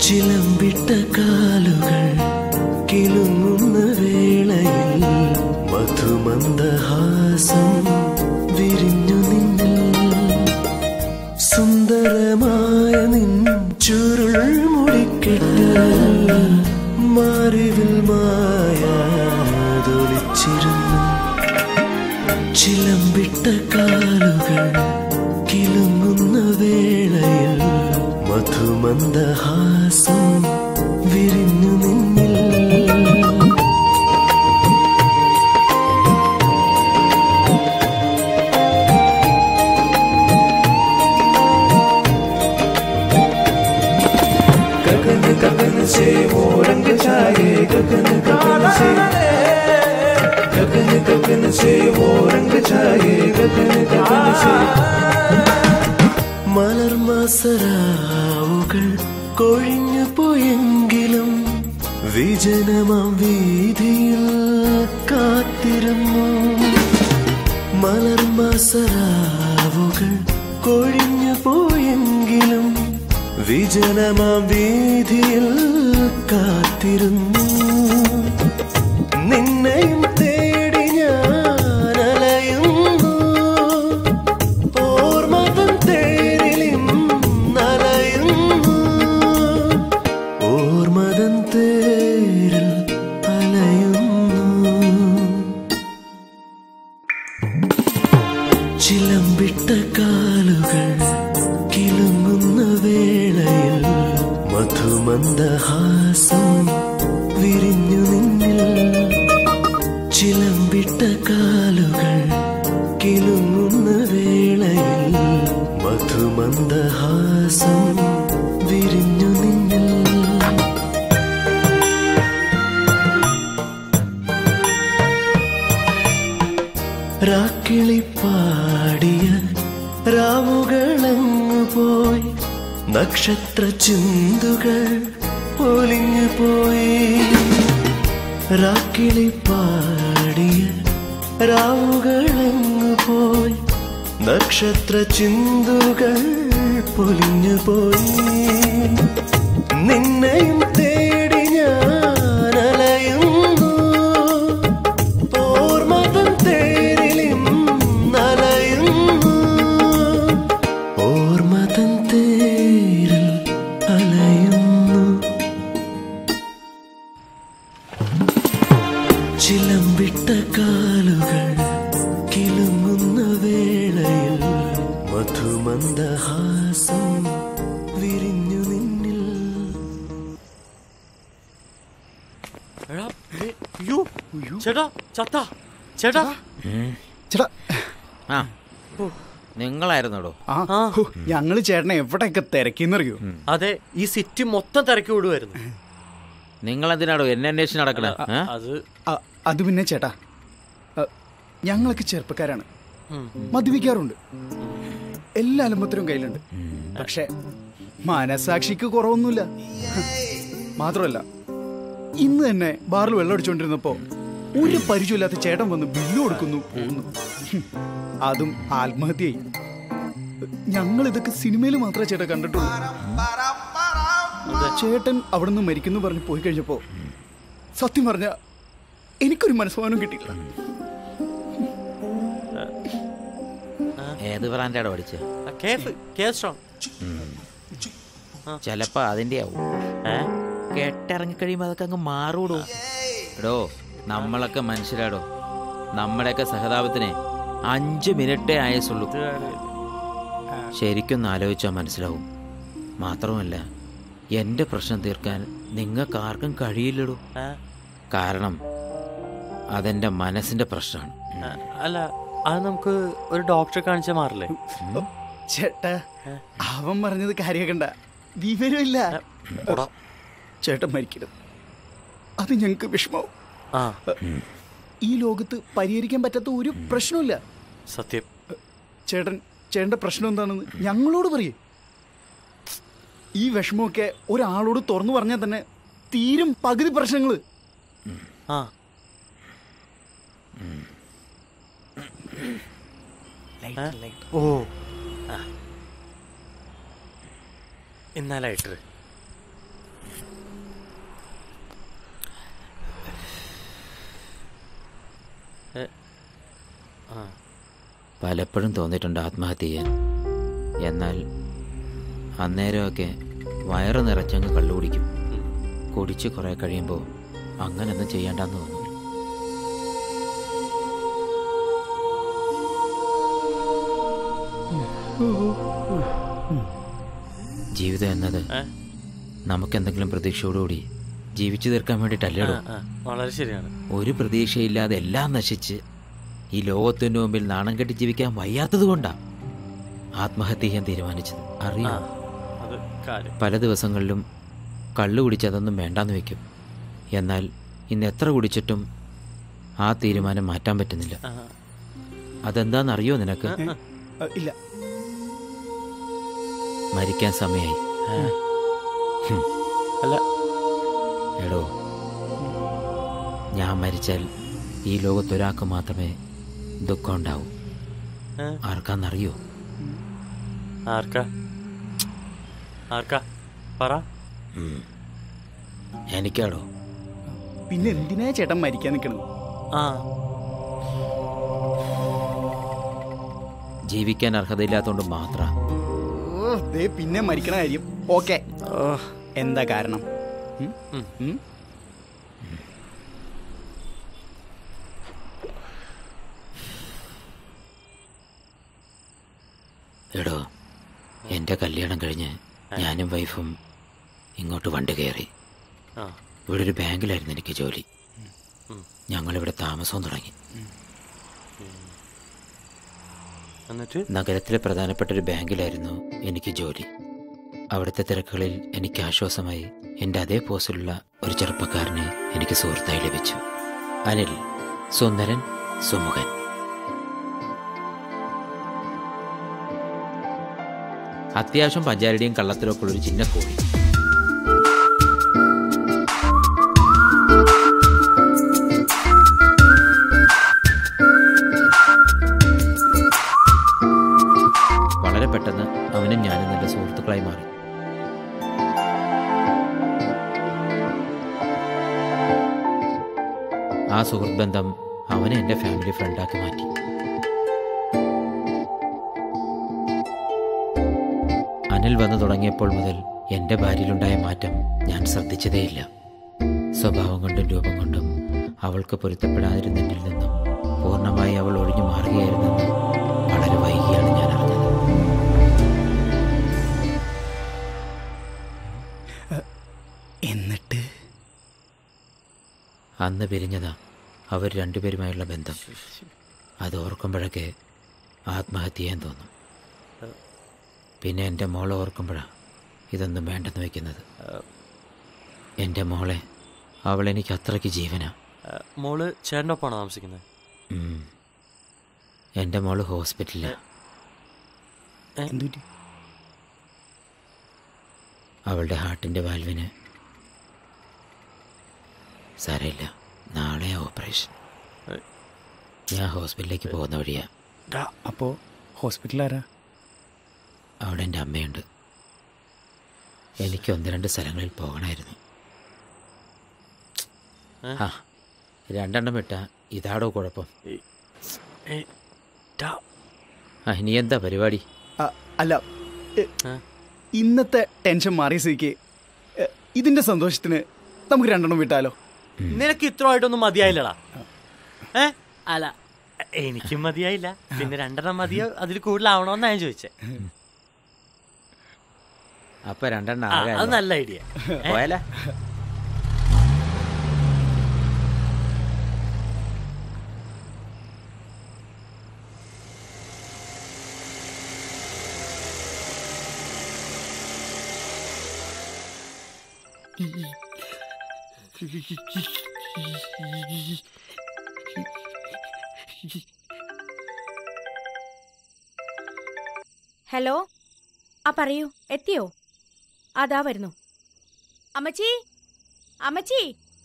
ചിലമ്പിട്ട കാലുകൾ കിലുങ്ങുന്ന വേളയിൽ മധുമന്ദഹാസം വിരിഞ്ഞു നിന്നിൽ. സുന്ദരമായ നിൻ ചുരുൾ മുടിക്കെട്ട് മാറിവിൽ മായാതൊളിച്ചിരുന്നു. ചിലമ്പിട്ട കാലുകൾ കിലുങ്ങുന്ന വേളയിൽ മധുമന്ദഹാസം വിരിഞ്ഞു നിന്നിൽ. गगन गगन से वो रंग छाए, गगन गगन से गगन गगन से वो रंग छाए गगन गगन से മലർമാസരാവുകൾ കൊഴിഞ്ഞു പോയെങ്കിലും വിജനമാം വീതിയിൽ കാത്തിരുന്നു മലർമാസരാവുകൾ കൊഴിഞ്ഞു പോയെങ്കിലും വിജനമാം വീതിയിൽ കാത്തിരുന്നു നിന്നെയും തേടി ഞാൻ അലയുന്നു ഓർമ്മതൻ തേരിലും അലയുന്നു ഓർമ്മതൻ തേരിൽ അലയുന്നു ചിലമ്പിട്ട കാലുകൾ കിലുങ്ങുന്ന വേളയിൽ മധുമന്ദഹാസം വിരിഞ്ഞു നിന്നിൽ ചിലമ്പിട്ട കാലുകൾ കിലുങ്ങുന്ന വേളയിൽ മധുമന്ദഹാസം വിരിഞ്ഞു നിന്നിൽ രാക്കിളി പാടിയ രാവുകളങ്ങു പോയി നക്ഷത്ര ചിന്തുകൾ പൊലിഞ്ഞു പോയി രാക്കിളി പാടിയ രാവുകളങ്ങു പോയി നക്ഷത്ര ചിന്തുകൾ പൊലിഞ്ഞു പോയി നിന്നെയും തേടി ഞാൻ അലയുന്നു ഓർമ്മതൻ തേരിലും അലയുന്നു ഓർമ്മതൻ തേരിൽ അലയുന്നു ചിലമ്പിട്ട കാലുകൾ കിലുങ്ങുന്ന വേളയിൽ മധുമന്ദഹാസം വിരിഞ്ഞു നിന്നിൽ ചേട്ടാ ചത്താ ചേട്ടാ ചേട്ടാ ആ നിങ്ങളായിരുന്നോടോ ഞങ്ങള് ചേട്ടനെ എവിടെയൊക്കെ തിരക്കിന്നറിയോ അതെ ഈ സിറ്റി മൊത്തം തിരക്കി വിടുമായിരുന്നു നിങ്ങൾ എന്തിനാടോ എന്നെ അന്വേഷിച്ച് നടക്കണേ അത് പിന്നെ ചേട്ടാ ഞങ്ങളൊക്കെ ചെറുപ്പക്കാരാണ് മദ്യപിക്കാറുണ്ട് എല്ലാ അലമ്പത്തിനും കയ്യിലുണ്ട് പക്ഷെ മനസാക്ഷിക്ക് കുറവൊന്നുമില്ല മാത്രമല്ല ഇന്ന് തന്നെ ബാറിൽ വെള്ളം അടിച്ചോണ്ടിരുന്നപ്പോ ഒരു പരിചയമില്ലാത്ത ചേട്ടൻ വന്ന് ബില്ല് കൊടുക്കുന്നു പോകുന്നു അതും ആത്മഹത്യയായി ഞങ്ങൾ ഇതൊക്കെ സിനിമയിൽ മാത്രമേ ചേട്ടൻ കണ്ടിട്ടുള്ളൂ ചേട്ടൻ അവിടുന്ന് മരിക്കുന്നു പറഞ്ഞ് പോയി കഴിഞ്ഞപ്പോ സത്യം പറഞ്ഞ എനിക്കൊരു മനസ്സമാനം കിട്ടിയില്ല ഏത് ബ്രാൻഡാടോ അടിച്ച് ചിലപ്പോ അതിന്റെ ആവും കെട്ടിറങ്ങിക്കഴിയുമ്പോ അതൊക്കെ അങ്ങ് മാറൂടോ എടോ നമ്മളൊക്കെ മനുഷ്യരാടോ നമ്മുടെയൊക്കെ സഹതാപത്തിന് 5 മിനിറ്റേ ആയുസുള്ളൂ ശരിക്കൊന്ന് ആലോചിച്ചാൽ മനസ്സിലാവും മാത്രമല്ല എന്റെ പ്രശ്നം തീർക്കാൻ നിങ്ങൾക്ക് ആർക്കും കഴിയില്ലടോ കാരണം അതെന്റെ മനസ്സിന്റെ പ്രശ്നമാണ് അല്ല അത് നമുക്ക് ഒരു ഡോക്ടറെ കാണിച്ചാൽ മാറില്ലേ ചേട്ടാ അവൻ പറഞ്ഞത് കാര്യാക്കണ്ട വിവരമില്ല ചേട്ടൻ മരിക്കരുത് അത് ഞങ്ങൾക്ക് വിഷമാവും ഈ ലോകത്ത് പരിഹരിക്കാൻ പറ്റാത്ത ഒരു പ്രശ്നമില്ല സത്യം ചേട്ടന്റെ പ്രശ്നം എന്താണെന്ന് ഞങ്ങളോട് പറയേ ഈ വിഷമമൊക്കെ ഒരാളോട് തുറന്നു പറഞ്ഞാൽ തന്നെ തീരും പകുതി പ്രശ്നങ്ങള് ഓ എന്നാലായിട്ട് പലപ്പോഴും തോന്നിയിട്ടുണ്ട് ആത്മഹത്യ ചെയ്യാൻ എന്നാൽ അന്നേരമൊക്കെ വയറ് നിറച്ചങ്ങ് കള്ളു കുടിക്കും കുടിച്ച് കുറെ കഴിയുമ്പോൾ അങ്ങനൊന്നും ചെയ്യണ്ടെന്ന് തോന്നും ജീവിതം എന്നത് നമുക്കെന്തെങ്കിലും പ്രതീക്ഷയോടുകൂടി ജീവിച്ചു തീർക്കാൻ വേണ്ടിയിട്ടല്ലേടോ വളരെ ശരിയാണ് ഒരു പ്രതീക്ഷയില്ലാതെ എല്ലാം നശിച്ച് ഈ ലോകത്തിന്റെ മുമ്പിൽ നാണം കെട്ടി ജീവിക്കാൻ വയ്യാത്തത് കൊണ്ടാ ആത്മഹത്യ ചെയ്യാൻ തീരുമാനിച്ചത് അറിയാം പല ദിവസങ്ങളിലും കള്ളു കുടിച്ച് അതൊന്നും വേണ്ടാന്ന് വെക്കും എന്നാൽ ഇന്ന് എത്ര കുടിച്ചിട്ടും ആ തീരുമാനം മാറ്റാൻ പറ്റുന്നില്ല. അതെന്താണെന്നറിയോ നിനക്ക്? ഇല്ല. മരിക്കാൻ സമയായി. അല്ല എടോ, ഞാൻ മരിച്ചാൽ ഈ ലോകത്തൊരാൾക്ക് മാത്രമേ ദുഃഖം ഉണ്ടാവൂ. ആർക്കാന്നറിയോ? ആർക്കാ? പറ. എനിക്കാടോ. പിന്നെ എന്തിനാ ചേട്ടൻ മരിക്കാൻ നിൽക്കണം? ജീവിക്കാൻ അർഹതയില്ലാത്തോണ്ട് മാത്രം. പിന്നെ മരിക്കണ കാര്യം ഓക്കെ. എന്താ കാരണം? എടോ, എൻ്റെ കല്യാണം കഴിഞ്ഞ് ഞാനും വൈഫും ഇങ്ങോട്ട് വണ്ടി കയറി. ഇവിടെ ഒരു ബാങ്കിലായിരുന്നു എനിക്ക് ജോലി. ഞങ്ങളിവിടെ താമസവും തുടങ്ങി. നഗരത്തിലെ പ്രധാനപ്പെട്ട ഒരു ബാങ്കിലായിരുന്നു എനിക്ക് ജോലി. അവിടുത്തെ തിരക്കുകളിൽ എനിക്ക് ആശ്വാസമായി എൻ്റെ അതേ പോസ്റ്റിലുള്ള ഒരു ചെറുപ്പക്കാരനെ എനിക്ക് സുഹൃത്തായി ലഭിച്ചു. അനിൽ. സുന്ദരൻ, സുമുഖൻ. അത്യാവശ്യം പഞ്ചാരടിയും കള്ളത്തിലൊക്കെ ഉള്ളൊരു ചിന്ന കോഴി. വളരെ പെട്ടെന്ന് അവനും ഞാനും നല്ല സുഹൃത്തുക്കളായി മാറി. ആ സുഹൃത്ത് ബന്ധം അവനെ എൻ്റെ ഫാമിലി ഫ്രണ്ടാക്കി മാറ്റി. അനിൽ വന്നു തുടങ്ങിയപ്പോൾ മുതൽ എൻ്റെ ഭാര്യയിലുണ്ടായ മാറ്റം ഞാൻ ശ്രദ്ധിച്ചതേയില്ല. സ്വഭാവം കൊണ്ടും രൂപം കൊണ്ടും അവൾക്ക് പൊരുത്തപ്പെടാതിരുന്നതിൽ നിന്നും പൂർണ്ണമായി അവൾ ഒഴിഞ്ഞു മാറുകയായിരുന്നെന്ന് വളരെ വൈകിയാണ് ഞാൻ അറിഞ്ഞത്. എന്നിട്ട് അന്ന് പിരിഞ്ഞതാ അവർ രണ്ടുപേരുമായുള്ള ബന്ധം. അത് ഓർക്കുമ്പോഴൊക്കെ ആത്മഹത്യ ചെയ്യാൻ തോന്നും. പിന്നെ എൻ്റെ മോളെ ഓർക്കുമ്പോഴാണ് ഇതൊന്നും വേണ്ടെന്ന് വയ്ക്കുന്നത്. എൻ്റെ മോളെ, അവളെനിക്ക് അത്രയ്ക്ക് ജീവനാ. മോള് ചേട്ടൻ്റെ ഒപ്പമാണോ താമസിക്കുന്നത്? എൻ്റെ മോള് ഹോസ്പിറ്റലിലാണ്. അവളുടെ ഹാർട്ടിൻ്റെ വാൽവിന് സാരമില്ല, നാളെ ഓപ്പറേഷൻ. ഞാൻ ഹോസ്പിറ്റലിലേക്ക് പോകുന്ന വഴിയാ. അപ്പോൾ ഹോസ്പിറ്റലാരാ? അവിടെ എൻ്റെ അമ്മയുണ്ട്. എനിക്ക് 1-2 സ്ഥലങ്ങളിൽ പോകണമായിരുന്നു. ആ, 2 വിട്ട ഇതാടോ കുഴപ്പം. ഇനി എന്താ പരിപാടി? അല്ല, ഇന്നത്തെ ടെൻഷൻ മാറിയ സ്ഥിതിക്ക് ഇതിന്റെ സന്തോഷത്തിന് നമുക്ക് 2 വിട്ടാലോ? നിനക്ക് ഇത്രമായിട്ടൊന്നും മതിയായില്ലടാ. അല്ല, എനിക്കും മതിയായില്ല. പിന്നെ 2 മതിയോ അതിൽ കൂടുതലാവണോന്നാ ഞാൻ ചോദിച്ചേ. അപ്പൊ 2 അത് നല്ല ഐഡിയ. പോയാലേ? ഹലോ, പറയൂ, എത്തിയോ? അതാ വരുന്നു. അമ്മച്ചി, അമ്മച്ചി,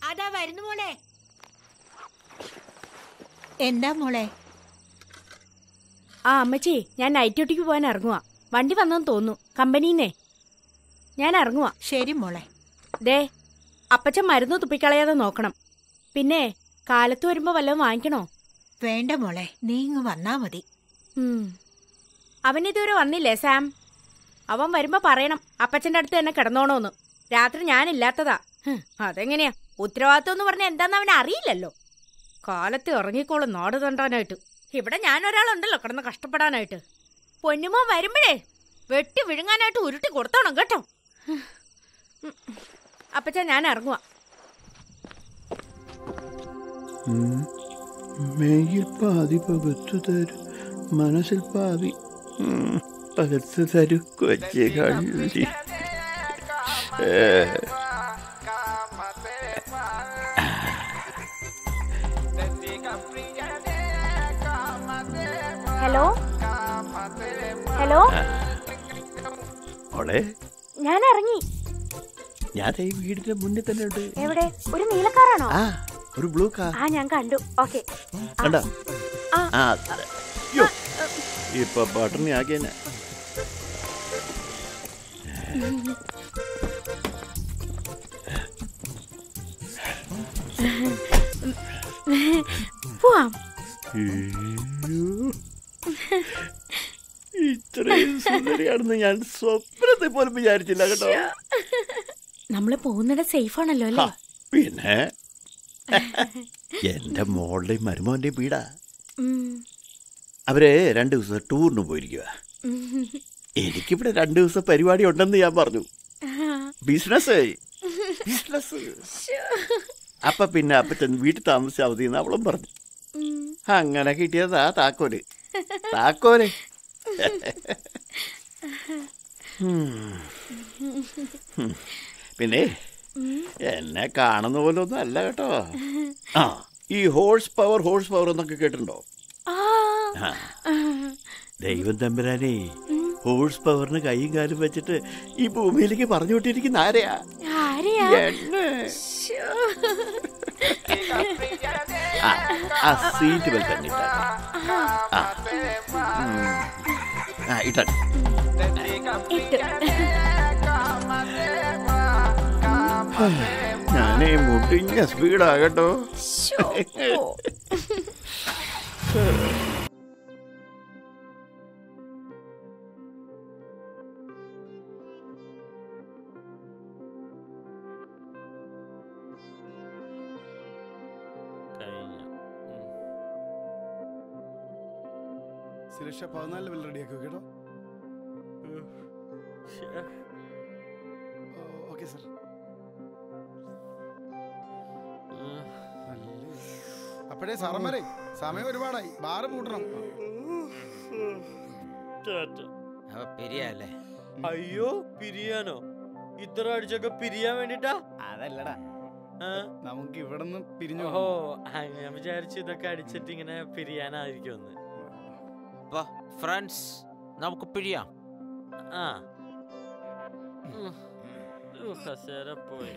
അതാ വരുന്നു മോളെ. എന്താ മോളെ? അമ്മച്ചി, ഞാൻ നൈറ്റ് ഡ്യൂട്ടിക്ക് പോകാൻ ഇറങ്ങുവാ. വണ്ടി വന്നെന്ന് തോന്നുന്നു, കമ്പനീന്നേ. ഞാൻ ഇറങ്ങുവാ. ശരി മോളെ. ദേ, അപ്പച്ചൻ മരുന്ന് തുപ്പിക്കളയാതെ നോക്കണം. പിന്നെ കാലത്ത് വരുമ്പോ വല്ലതും വാങ്ങിക്കണോ? വേണ്ട മോളെ, നീ ഇങ്ങ് വന്നാ മതി. അവനിതുവരെ വന്നില്ലേ സാം? അവൻ വരുമ്പോ പറയണം അപ്പച്ചന്റെ അടുത്ത് തന്നെ കിടന്നോണോന്ന്. രാത്രി ഞാനില്ലാത്തതാ. അതെങ്ങനെയാ? ഉത്തരവാദിത്വം എന്ന് പറഞ്ഞാൽ എന്താന്ന് അവനെ അറിയില്ലല്ലോ. കാലത്ത് ഇറങ്ങിക്കോളും നാട് തണ്ടാനായിട്ട്. ഇവിടെ ഞാനൊരാളുണ്ടല്ലോ കിടന്ന് കഷ്ടപ്പെടാനായിട്ട്. പൊന്നുമോ വരുമ്പോഴേ വെട്ടി വിഴുങ്ങാനായിട്ട് ഉരുട്ടി കൊടുത്തോണം കേട്ടോ. അപ്പച്ച, ഞാൻ ഇറങ്ങുവാ. മെയ്യിൽ പാതി പകത്തു തരും, മനസ്സിൽ പാതി പകത്തു തരും കൊച്ചി കള്ളി. ഹലോ ഹലോ മോളെ ഞാൻ ഇറങ്ങി. ഞാൻ ഈ വീടിന്റെ മുന്നിൽ തന്നെ ഉണ്ട്. എവിടെ? ഒരു നീലക്കാറാണോ? ആ, ഒരു ബ്ലൂ കാർ. ആ ഞാൻ കണ്ടു. ഓക്കെ. കണ്ടോ? ഇപ്പൊ ബട്ടൺ ആക്കിയെന്നെ. പോവാം. ഇത്രയും സുന്ദരിയാണെന്ന് ഞാൻ സ്വപ്നത്തെ പോലും വിചാരിച്ചില്ല കേട്ടോ. നമ്മള് പോകുന്നത് സേഫ് ആണല്ലോ അല്ലേ? പിന്നെ എന്റെ മോളുടെയും മരുമോന്റെയും വീടാ. അവര് 2 ദിവസം ടൂറിന് പോയിരിക്കുക. എനിക്കിവിടെ 2 ദിവസം പരിപാടി ഉണ്ടെന്ന് ഞാൻ പറഞ്ഞു. ബിസിനസ്. അപ്പൊ പിന്നെ അപ്പച്ചൻ വീട്ടിൽ താമസിച്ചാൽ മതി എന്ന് അവളും പറഞ്ഞു. അങ്ങനെ കിട്ടിയതാ താക്കോല്. പിന്നെ എന്നെ കാണുന്ന പോലെ ഒന്നും അല്ല കേട്ടോ. ആ, ഈ ഹോഴ്സ് പവർ എന്നൊക്കെ കേട്ടിട്ടുണ്ടോ? ദൈവം തമ്പുരാനേ, ഹോഴ്സ് പവറിന് കൈയും കാലും വെച്ചിട്ട് ഈ ഭൂമിയിലേക്ക് പറഞ്ഞു വിട്ടിരിക്കുന്ന ആരെയാ? ആ സീറ്റ് ബെൽറ്റ് തന്നെ ഇട്ട. ഞാനേ മുട്ടിഞ്ഞ സ്പീഡാകട്ടോ. സുരക്ഷ 14 ലെവൽ റെഡിയാക്കോ കേട്ടോ. Okay sir. അപ്പോഴേ സാറന്മാരെ സമയം ഒരുപാടായി. ബാറ് പൂട്ടണം. പിരിയല്ലേ? അയ്യോ, പിരിയാനോ? ഇത്ര അടിച്ചൊക്കെ പിരിയാൻ വേണ്ടിട്ടാ? അതല്ലടാ, നമുക്ക് ഇവിടെ നിന്ന് പിരിഞ്ഞു. ഓ, ഞാൻ വിചാരിച്ചു ഇതൊക്കെ അടിച്ചിട്ട് ഇങ്ങനെ പിരിയാനായിരിക്കുമെന്ന്. ഫ്രണ്ട്സ്, നമുക്ക് പിരിയാം. കസേര പോയി.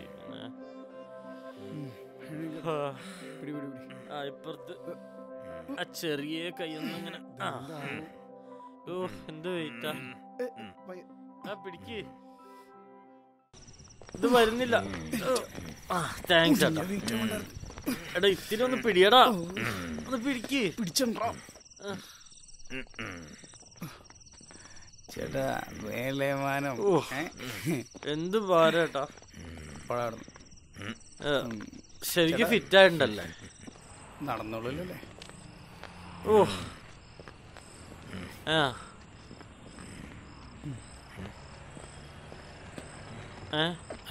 ഇപ്പുറത്ത് ആ ചെറിയ കൈയൊന്നും ഇങ്ങനെ. ഓ, എന്ത് വെയിറ്റാ. പിടിക്ക്. ഇത് വരുന്നില്ല. താങ്ക്സ് ചേട്ടാ. എടാ, ഇത്തിരി ഒന്ന് പിടിയടാ. ഒന്ന് പിടിക്ക്. പിടിച്ചോ ചേട്ടാ. വേലമാനം എന്ത് ഭാരേട്ടാ. ശരിക്കും ഫിറ്റ് ആയിട്ടുണ്ടല്ലേ? നടന്നോളൂല്ലേ? ഓ,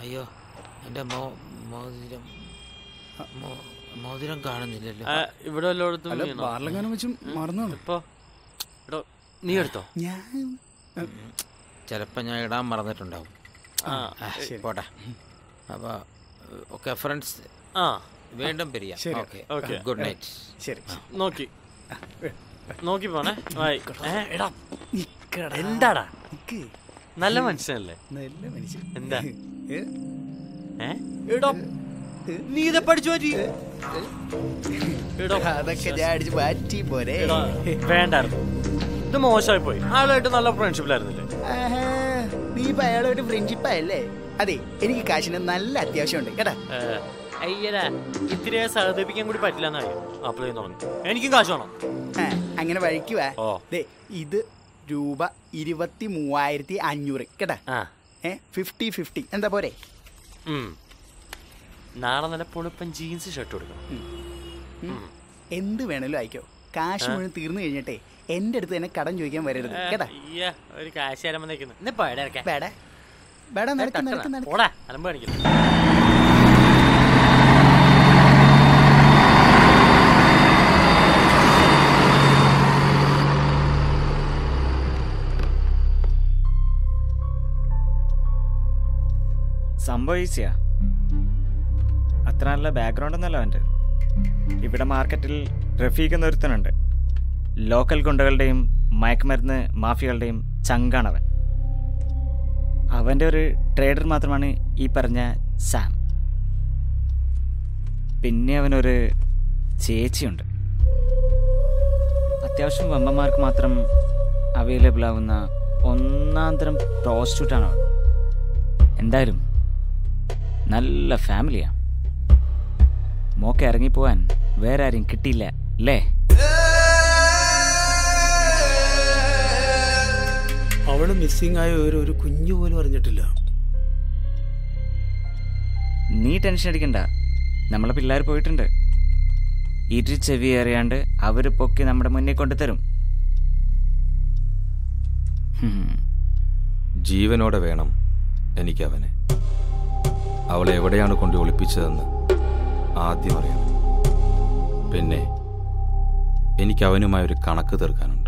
അയ്യോ, എന്റെ മോതിരം കാണുന്നില്ലല്ലോ. ഇവിടെ വല്ലയിടത്തും ബാർലങ്ങാനം വെച്ചും മറന്നാണ്. ഇപ്പൊ നീ എടുത്തോ. ചിലപ്പോ ഞാൻ ഇടാൻ മറന്നിട്ടുണ്ടാവും. പോട്ടെ. അപ്പൊ ഓക്കെ ഫ്രണ്ട്സ്, വീണ്ടും പിരിയാം. Good night. ശരി, നോക്കി പോണേ. എന്താടാ, നല്ല മനുഷ്യനല്ലേ? നല്ല മനുഷ്യൻ. എന്താ നീ ഇതെ പഠിച്ചു മാറ്റി? അതൊക്കെ ഞാൻ അടിച്ച് മാറ്റി പോരെ. വേണ്ടായിരുന്നു, ഇത് മോശമായി പോയി. അയാളായിട്ട് നല്ല ഫ്രണ്ട്ഷിപ്പിലായിരുന്നില്ലേ? നീ ഇപ്പൊ അയാളായിട്ട് ഫ്രണ്ട്ഷിപ്പായല്ലേ? അതെ, എനിക്ക് കാശിന് നല്ല അത്യാവശ്യമുണ്ട് കേട്ടാ. അയ്യടാ, ഇത്തിരി സഹതപിക്കാൻ കൂടി പറ്റില്ലെന്നറിയോ? അപ്പോഴേ തുടങ്ങി എനിക്കും കാശ് വേണം. അങ്ങനെ വഴിക്കുവാ. ഇത് രൂപ 23,500 കേട്ടാ. 50-50 എന്താ പോരെ? നാളെ നല്ല പൊളിപ്പൻ ജീൻസ് ഷർട്ട് കൊടുക്കണം. എന്ത് വേണേലും അയക്കോ. കാശ് മുഴുവൻ തീർന്നു കഴിഞ്ഞിട്ടേ എന്റെ അടുത്ത് തന്നെ കടം ചോദിക്കാൻ വരരുത് കേട്ടാ. ഒരു കാശ് തരാൻ വന്നേക്കുന്നു. അലമ്പ് കാണിക്കുന്നു. സംഭവം ഈസിയാ. അത്ര നല്ല ബാക്ക്ഗ്രൗണ്ട് ഒന്നല്ല അവൻ്റെ. ഇവിടെ മാർക്കറ്റിൽ റഫീഖ് എന്നൊരുത്തനുണ്ട്. ലോക്കൽ ഗുണ്ടകളുടെയും മയക്കുമരുന്ന് മാഫിയകളുടെയും ചങ്കാണവൻ. അവൻ്റെ ഒരു ട്രേഡർ മാത്രമാണ് ഈ പറഞ്ഞ സാം. പിന്നെ അവനൊരു ചേച്ചിയുണ്ട്. അത്യാവശ്യം വമ്പന്മാർക്ക് മാത്രം അവൈലബിൾ ആവുന്ന ഒന്നാന്തരം പ്രോസ്റ്റിറ്റ്യൂട്ടാണ് അവൾ. എന്തായാലും നല്ല ഫാമിലിയാണ്. മോക്കെ ഇറങ്ങിപ്പോവാൻ വേറെ ആരും കിട്ടിയില്ല അല്ലേ? അവള് മിസ്സിംഗ് ആയ ഒരു കുഞ്ഞു പോലും അറിഞ്ഞിട്ടില്ല. നീ ടെൻഷൻ അടിക്കണ്ട, നമ്മളെ പിള്ളേർ പോയിട്ടുണ്ട്. ഇരു ചെവി അറിയാണ്ട് അവര് പൊക്കി നമ്മുടെ മുന്നിൽ കൊണ്ടുതരും. ജീവനോടെ വേണം എനിക്കവനെ. അവളെ എവിടെയാണ് കൊണ്ട് ഒളിപ്പിച്ചതെന്ന് ആദ്യം അറിയണം. പിന്നെ എനിക്ക് അവനുമായൊരു കണക്ക് തീർക്കാനുണ്ട്.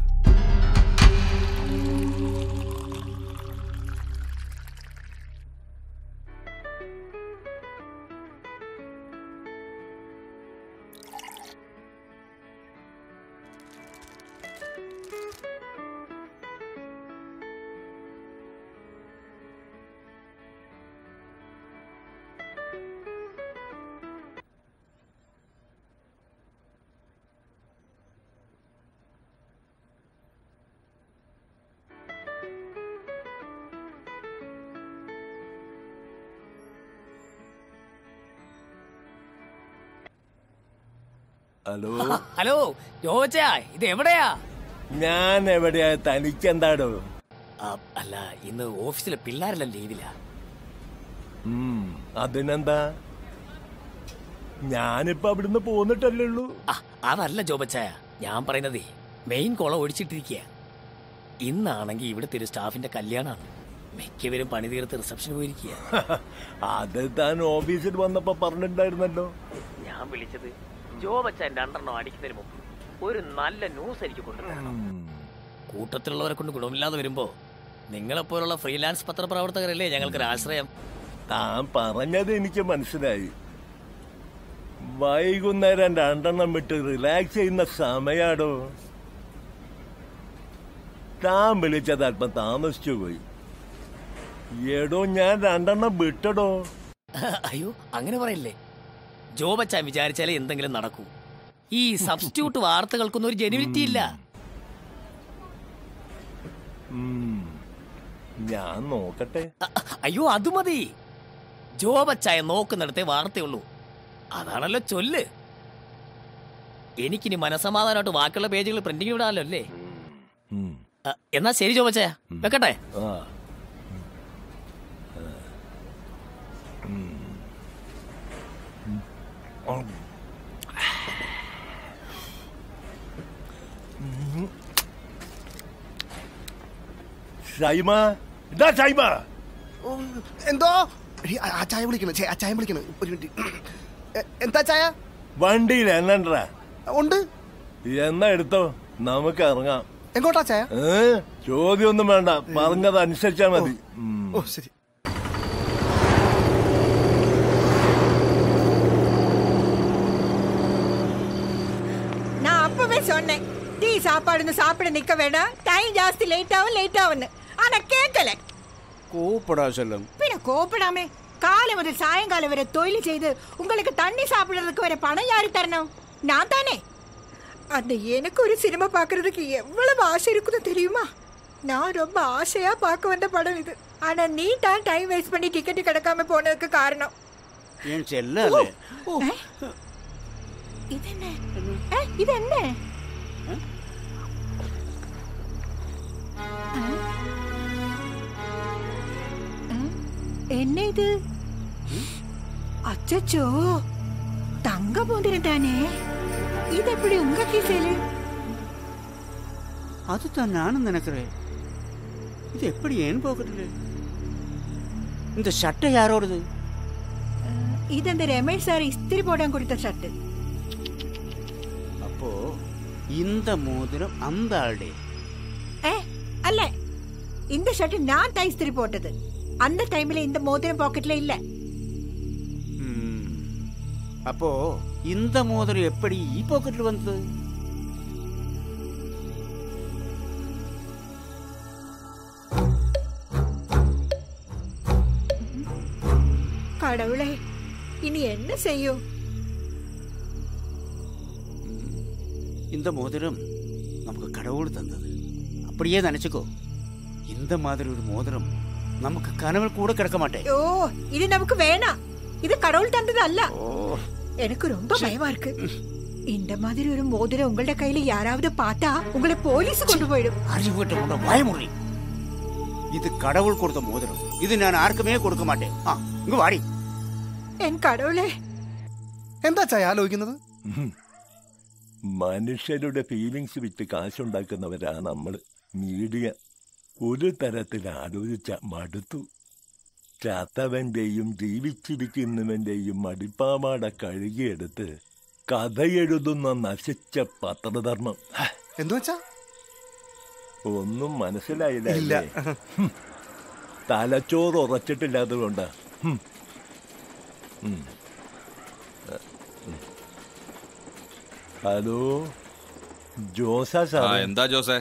ഹലോ ഹലോ ജോച്ചാ, ഇത് എവിടെയാ? ഞാൻ എവിടെയാ? തനിക്കെന്താടോ? അല്ല, ഇന്ന് ഓഫീസിലെ പിള്ളേരെല്ലാം ലീവില്ല. അതിനെന്താ? ഞാനിപ്പോ അവിടുന്ന് പോന്നിട്ടല്ലേ ഉള്ളൂ. അതല്ല ജോബച്ചായ, ഞാൻ പറയുന്നതേ മെയിൻ കുളം ഒഴിച്ചിട്ടിരിക്കുക. ഇന്നാണെങ്കിൽ ഇവിടുത്തെ ഒരു സ്റ്റാഫിന്റെ കല്യാണമാണ്. മിക്കവരും പണി തീർത്ത് റിസപ്ഷൻ പോയിരിക്കുക. അത് താൻ ഓഫീസിൽ വന്നപ്പോ പറഞ്ഞിട്ടുണ്ടായിരുന്നല്ലോ. ഞാൻ വിളിച്ചത് ജോബച്ചാൻ 2 അടിക്കുന്നതിന് മുമ്പ് ഒരു നല്ല ന്യൂസ് എനിക്ക് കൊണ്ടുവരണം. കൂട്ടത്തിലുള്ളവരെ കൊണ്ട് ഗുണമില്ലാതെ വരുമ്പോ നിങ്ങളെപ്പോലുള്ള ഫ്രീലാൻസ് പത്രപ്രവർത്തകരല്ലേ ഞങ്ങൾക്കൊരു ആശ്രയം. താൻ പറഞ്ഞത് എനിക്ക് മനസ്സിലായി. വൈകുന്നേരം 2 വിട്ട് റിലാക്സ് ചെയ്യുന്ന സമയാടോ. താൻ വിളിച്ചത് അല്പം താമസിച്ചു പോയി. എടോ, ഞാൻ 2 വിട്ടടോ. അയ്യോ, അങ്ങനെ പറയില്ലേ. ജോബച്ചാൻ വിചാരിച്ചാലേ എന്തെങ്കിലും നടക്കൂ. ഈ സബ്സ്റ്റിറ്റ്യൂട്ട് വാർത്തകൾക്കൊന്നും ഒരു ജെനുവിനിറ്റി ഇല്ല. ഞാൻ നോക്കട്ടെ. അയ്യോ, അത് മതി. ജോബച്ചായ നോക്കുന്നിടത്തേ വാർത്തയുള്ളൂ. അതാണല്ലോ ചൊല്ല്. എനിക്കിനി മനസമാധാനമായിട്ട് ബാക്കിയുള്ള പേജുകൾ പ്രിന്റിംഗ് വിടാമല്ലോ അല്ലേ? എന്നാ ശരി ജോബച്ചായ, വെക്കട്ടെ. എന്തോ ആ ചായ വിളിക്കണം, ആ ചായ വിളിക്കണം. ഒരു മിനിറ്റ്. എന്താ ചായ? വണ്ടിയിൽ എണ്ണ ഉണ്ട്. എന്നാ എടുത്തോ, നമുക്ക് ഇറങ്ങാം. എങ്ങോട്ടാ ചായ? ചോദ്യമൊന്നും വേണ്ട, പറഞ്ഞത് അനുസരിച്ചാ മതി. ഓ ശരി. நான் அப்பவே சொன்னேன், டீ சாப்பாடுன்னு சாப்பிட நிக்க வேண்டாம், டைம் ஜாஸ்தி லேட் ஆகும்னு. ஆனா கேட்கல. கூப்பிடா செல்லம். பின்ன கோப்படாமே. காலை முதல் சாயங்காலம் வரை தொழில் செய்து உங்களுக்கு தண்ணி சாப்பிடுறதுக்கு வர பணம் யாரு தரணும்? நான் தானே. அந்த எனக்கு ஒரு சினிமா பார்க்கறதுக்கு எவ்வளவு ஆசை இருக்குன்னு தெரியுமா? நான் ரொம்ப ஆசையா பார்க்க வந்த படம் இது. ஆனா நீ தான் டைம் வேஸ்ட் பண்ணி டிக்கெட் கிடைக்காம போனதுக்கு காரணம். ஏன் செல்லலே? இது என்ன? இது என்ன? என்ன இது? அச்சச்சோ, தங்க மோதிரம் தானே. இது எப்படி உங்க கீசையில? அதுதான் நானும் நினைக்கிறேன். இது எப்படி ஏன் போகல? இந்த சட்டை யாரோடது? இது அந்த ரமேஷ் சார் இஸ்திரி போட கொடுத்த சட்டை. அப்போ இந்த மோதிரம் அந்த ஆளே? அல்ல, இந்த ஷர்ட் நான் தான் இஸ்திரி போட்டது. அந்த டைம்ல இந்த மோதிரம் பாக்கெட்ல இல்ல. அப்போ இந்த மோதிரம் எப்படி ഈ പോക്കറ്റിൽ വന്നത്? கடவுளே, இனி என்ன செய்யும்? இந்த மோதிரம் நமக்கு கடவுள் தந்தது. அப்படியே நினைச்சுக்கோ. இந்த மாதிரி ஒரு மோதிரம் நமக்கு கனவில் கூட கிடக்க மாட்டேன். ஓ, இது நமக்கு வேணாம். இது கடவுள் தந்தது அல்ல. எனக்கு ரொம்ப பயமா இருக்கு. இந்த மாதிரி ஒரு மோதிரம் உங்களோட கையில யாராவது பார்த்தா உங்களை போலீஸ் கொண்டு போயிடும். அறிவுகிட்ட கொண்ட பயமுறை. இது கடவுள் கொடுத்த மோதிரம். இது நான் ആർക്കുമേ കൊടുக்க മാട്ടേൻ. ഇങ്ങ് വാടി. എൻ കടവുളേ, എന്താ ചായ ആലോചിക്കുന്നത്? മനുഷ്യരുടെ ഫീലിങ്സ് വിറ്റ് കാശുണ്ടാക്കുന്നവരാ നമ്മൾ. മീഡിയ ഒരു തരത്തിൽ ആലോചിച്ച മടുത്തു. ചാത്തവന്റെയും ജീവിച്ചിരിക്കുന്നവന്റെയും മടിപ്പാവാട കഴുകിയെടുത്ത് കഥയെഴുതുന്ന നശിച്ച പത്രധർമ്മം. എന്തു വെച്ചാ? ഒന്നും മനസ്സിലായില്ല. തലച്ചോറ് ഉറച്ചിട്ടില്ലാത്തതുകൊണ്ടാ. ഹലോ, ജോസാ സാറേ. എന്താ ജോസേ?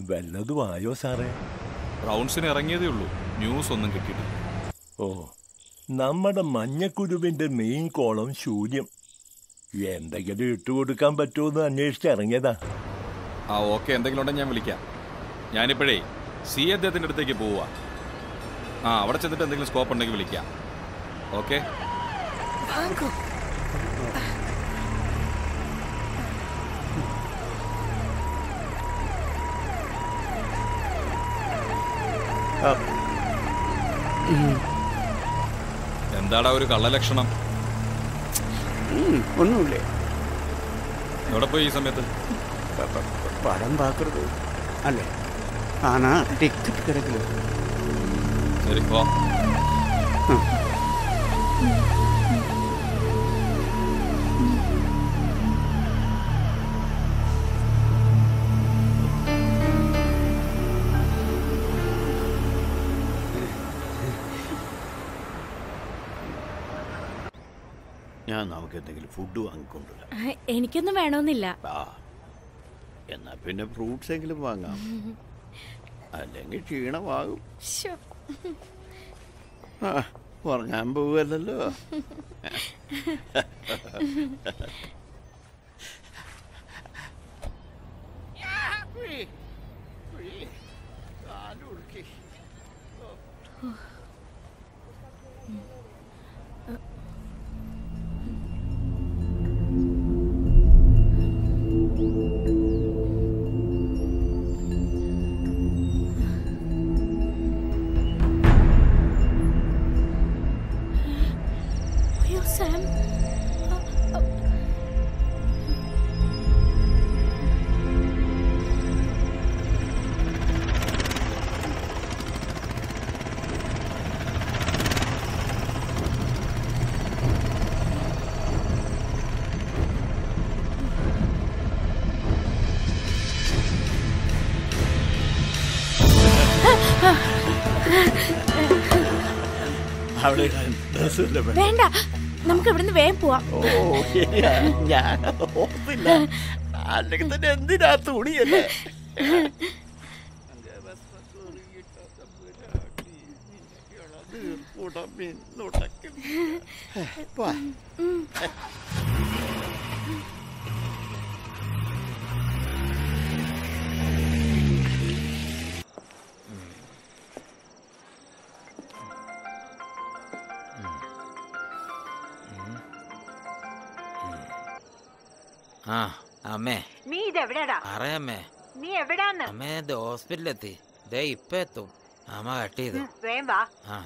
വല്ലതും ആയോ സാറേ? റൗണ്ട്സിന് ഇറങ്ങിയതേ ഉള്ളൂ. ന്യൂസ് ഒന്നും കിട്ടിയിട്ടില്ല. ഓ, നമ്മുടെ മഞ്ഞക്കുരുവിന്റെ മെയിൻ കോളം ശൂന്യം. എന്തെങ്കിലും ഇട്ടുകൊടുക്കാൻ പറ്റുമെന്ന് അന്വേഷിച്ച് ഇറങ്ങിയതാ. ഓക്കെ, എന്തെങ്കിലും ഉണ്ടെങ്കിൽ ഞാൻ വിളിക്കാം. ഞാനിപ്പോഴേ അദ്ദേഹത്തിന്റെ അടുത്തേക്ക് പോവാ. അവിടെ ചെന്നിട്ട് എന്തെങ്കിലും സ്കോപ്പ് ഉണ്ടെങ്കിൽ വിളിക്കാം. ഓക്കെ. എന്താടാ ഒരു കള്ളലക്ഷണം? ഒന്നുമില്ലേ. എവിടെ പോയി ഈ സമയത്ത്? പടം പാക്കരുത് അല്ലേ? ആനാ ടിക്കറ്റ് കിടക്കില്ല. ശരി, പോ. ഞാൻ നമുക്ക് എന്തെങ്കിലും ഫുഡ് വാങ്ങിക്കൊണ്ടുവരാം. എനിക്കൊന്നും വേണമെന്നില്ല. എന്നാ പിന്നെ ഫ്രൂട്ട്സ് എങ്കിലും വാങ്ങാം. അല്ലെങ്കിൽ ക്ഷീണമാകും. ഉറങ്ങാൻ പോവല്ലോ. Sam. വേണ്ട, നമുക്ക് ഇവിടുന്ന് വേഗം പോവാം. ഞാൻ ഓർത്തില്ല. അല്ലെങ്കിൽ തന്നെ എന്തിനാ തുണിയല്ലേ? ആ അമ്മേ, നീ ഇതെവിടെടാ? അറിയാമ്മേ. നീ എവിടാന്ന്? അമ്മേ, ഇത് ഹോസ്പിറ്റലിലെത്തി. ദേ ഇപ്പൊ എത്തും. അമ്മ കട്ട് ചെയ്തു. വേഗം വാ. ആ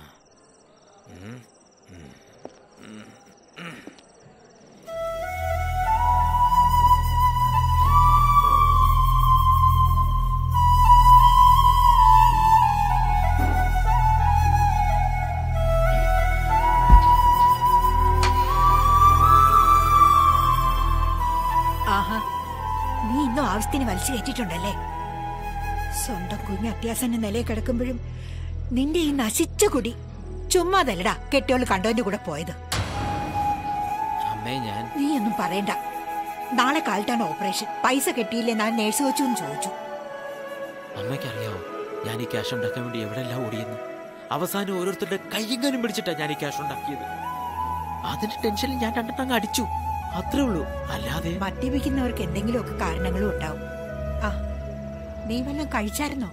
നീ ഇന്നും ആവശ്യത്തിന് വലിച്ചു കയറ്റിട്ടുണ്ടല്ലേ? സ്വന്തം കുഞ്ഞ് അത്യാസന്ന നിലയിൽ കിടക്കുമ്പോഴും നിന്റെ ഈ നശിച്ച കുടി ചുമ്മാതല്ലടാ കെട്ടിയോള് കണ്ടോന്റെ കൂടെ പോയത്. നീ ഒന്നും പറയണ്ട. നാളെ കാലത്താണ് ഓപ്പറേഷൻ. പൈസ കെട്ടിയില്ലേ? ഞാൻ നേഴ്സ് വെച്ചു ചോദിച്ചു. അമ്മയ്ക്കറിയാവോ ഞാൻ ഈ ക്യാഷ് ഉണ്ടാക്കാൻ വേണ്ടി എവിടെല്ലാം ഓടിയെന്ന്? അവസാനം ഓരോരുത്തരുടെ കയ്യെങ്ങാനും പിടിച്ചിട്ടാ ഞാൻ ഈ ക്യാഷ് ഉണ്ടാക്കിയത്. അതിന്റെ ടെൻഷനിൽ ഞാൻ രണ്ടെണ്ണം അടിച്ചു, അത്രേ ഉള്ളൂ. അല്ലാതെ മദ്യപിക്കുന്നവർക്ക് എന്തെങ്കിലുമൊക്കെ കാരണങ്ങളും ഉണ്ടാവും. ആ, നീ വല്ലതും കഴിച്ചായിരുന്നോ?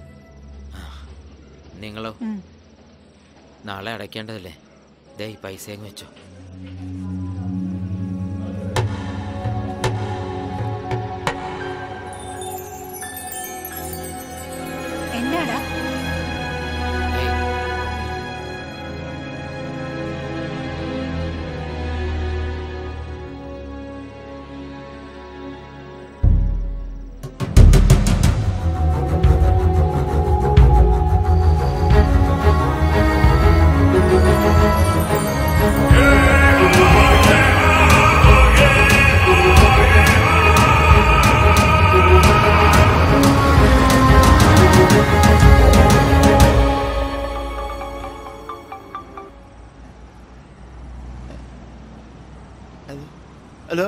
നിങ്ങളോ? നാളെ അടയ്ക്കേണ്ടതല്ലേ? ദേ ഈ പൈസ അങ്ങ് വെച്ചോ. എന്നാടാ? ഹലോ,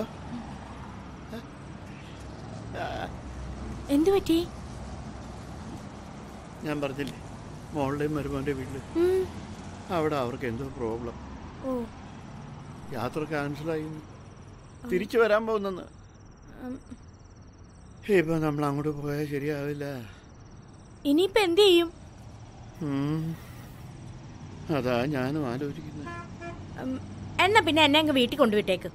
എന്തു പറ്റി? ഞാൻ പറഞ്ഞില്ലേ മോളുടെയും മരുമോൻ്റെ വീട്ടിൽ അവിടെ അവർക്ക് എന്തോ പ്രോബ്ലം. യാത്ര ക്യാൻസലായി, തിരിച്ചു വരാൻ പോകുന്നെന്ന്. ഇപ്പൊ നമ്മൾ അങ്ങോട്ട് പോയാൽ ശരിയാവില്ല. ഇനിയിപ്പോ എന്ത് ചെയ്യും? അതാ ഞാനും ആലോചിക്കുന്നത്. എന്നാ പിന്നെ എന്നെ അങ്ങ് വീട്ടിൽ കൊണ്ടുവിട്ടേക്ക്.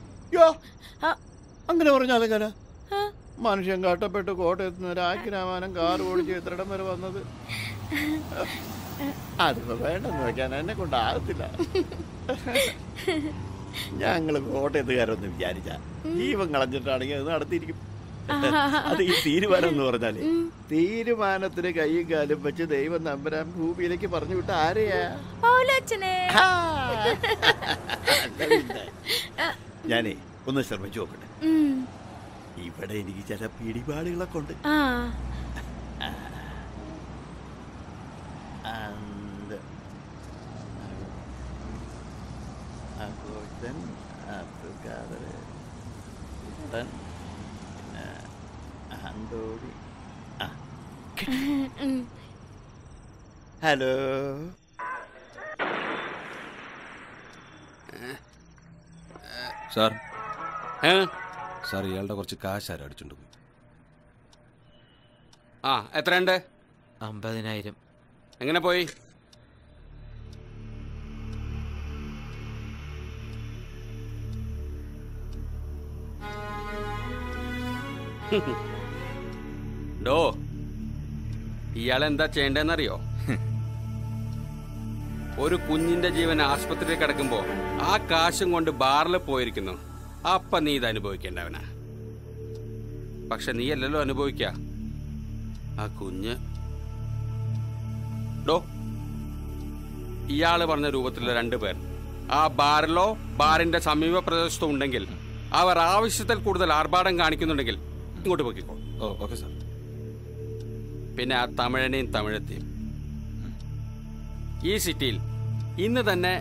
അങ്ങനെ പറഞ്ഞാലെങ്ങനെ? മനുഷ്യൻ കട്ടപ്പെട്ട് കോട്ടയത്ത് നിന്ന് രാക്കിരാമാനം കാർ ഓടിച്ച് എത്രയിടം വരെ വന്നത്. അതിപ്പോ വേണ്ടെന്ന് വെക്കാൻ എന്നെ കൊണ്ടാകത്തില്ല. ഞങ്ങള് കോട്ടയത്തുകാരൊന്ന് വിചാരിച്ച ജീവൻ കളഞ്ഞിട്ടാണെങ്കിൽ അത് നടത്തിയിരിക്കും. അത് ഈ തീരുമാനം എന്ന് പറഞ്ഞാല് തീരുമാനത്തിന് കൈയും കാലും വെച്ച് ദൈവം നമ്പരാൻ ഭൂമിയിലേക്ക് പറഞ്ഞു വിട്ട ആരെയാ? ഞാനേ ഒന്ന് ശ്രമിച്ചു നോക്കട്ടെ. ഇവിടെ എനിക്ക് ചില പിടിപാടുകളൊക്കെ ഉണ്ട്. Hello, sir. സാർ, ഇയാളുടെ കുറച്ച് കാശ് ആരും അടിച്ചോണ്ട് പോയി. എത്രയുണ്ട്? 50,000. എങ്ങനെ പോയി? ഡോ, ഇയാളെന്താ ചെയ്യേണ്ടതെന്നറിയോ? ഒരു കുഞ്ഞിന്റെ ജീവൻ ആശുപത്രിയിൽ കിടക്കുമ്പോ ആ കാശും കൊണ്ട് ബാറിൽ പോയിരിക്കുന്നു. അപ്പൊ നീ ഇത് അനുഭവിക്കേണ്ടവനാ. പക്ഷെ നീ അല്ലല്ലോ അനുഭവിക്ക, ആ കുഞ്ഞ്. ഡോ, ഇയാള് പറഞ്ഞ രൂപത്തിലുള്ള 2 പേർ ആ ബാറിലോ ബാറിന്റെ സമീപ പ്രദേശത്തോ ഉണ്ടെങ്കിൽ, അവർ ആവശ്യത്തിൽ കൂടുതൽ ആർഭാടം കാണിക്കുന്നുണ്ടെങ്കിൽ ഇങ്ങോട്ട് പോയിക്കോ. Okay sir. പിന്നെ ആ തമിഴനെയും തമിഴത്തെയും ഈ സിറ്റിയിൽ ഇന്ന് തന്നെ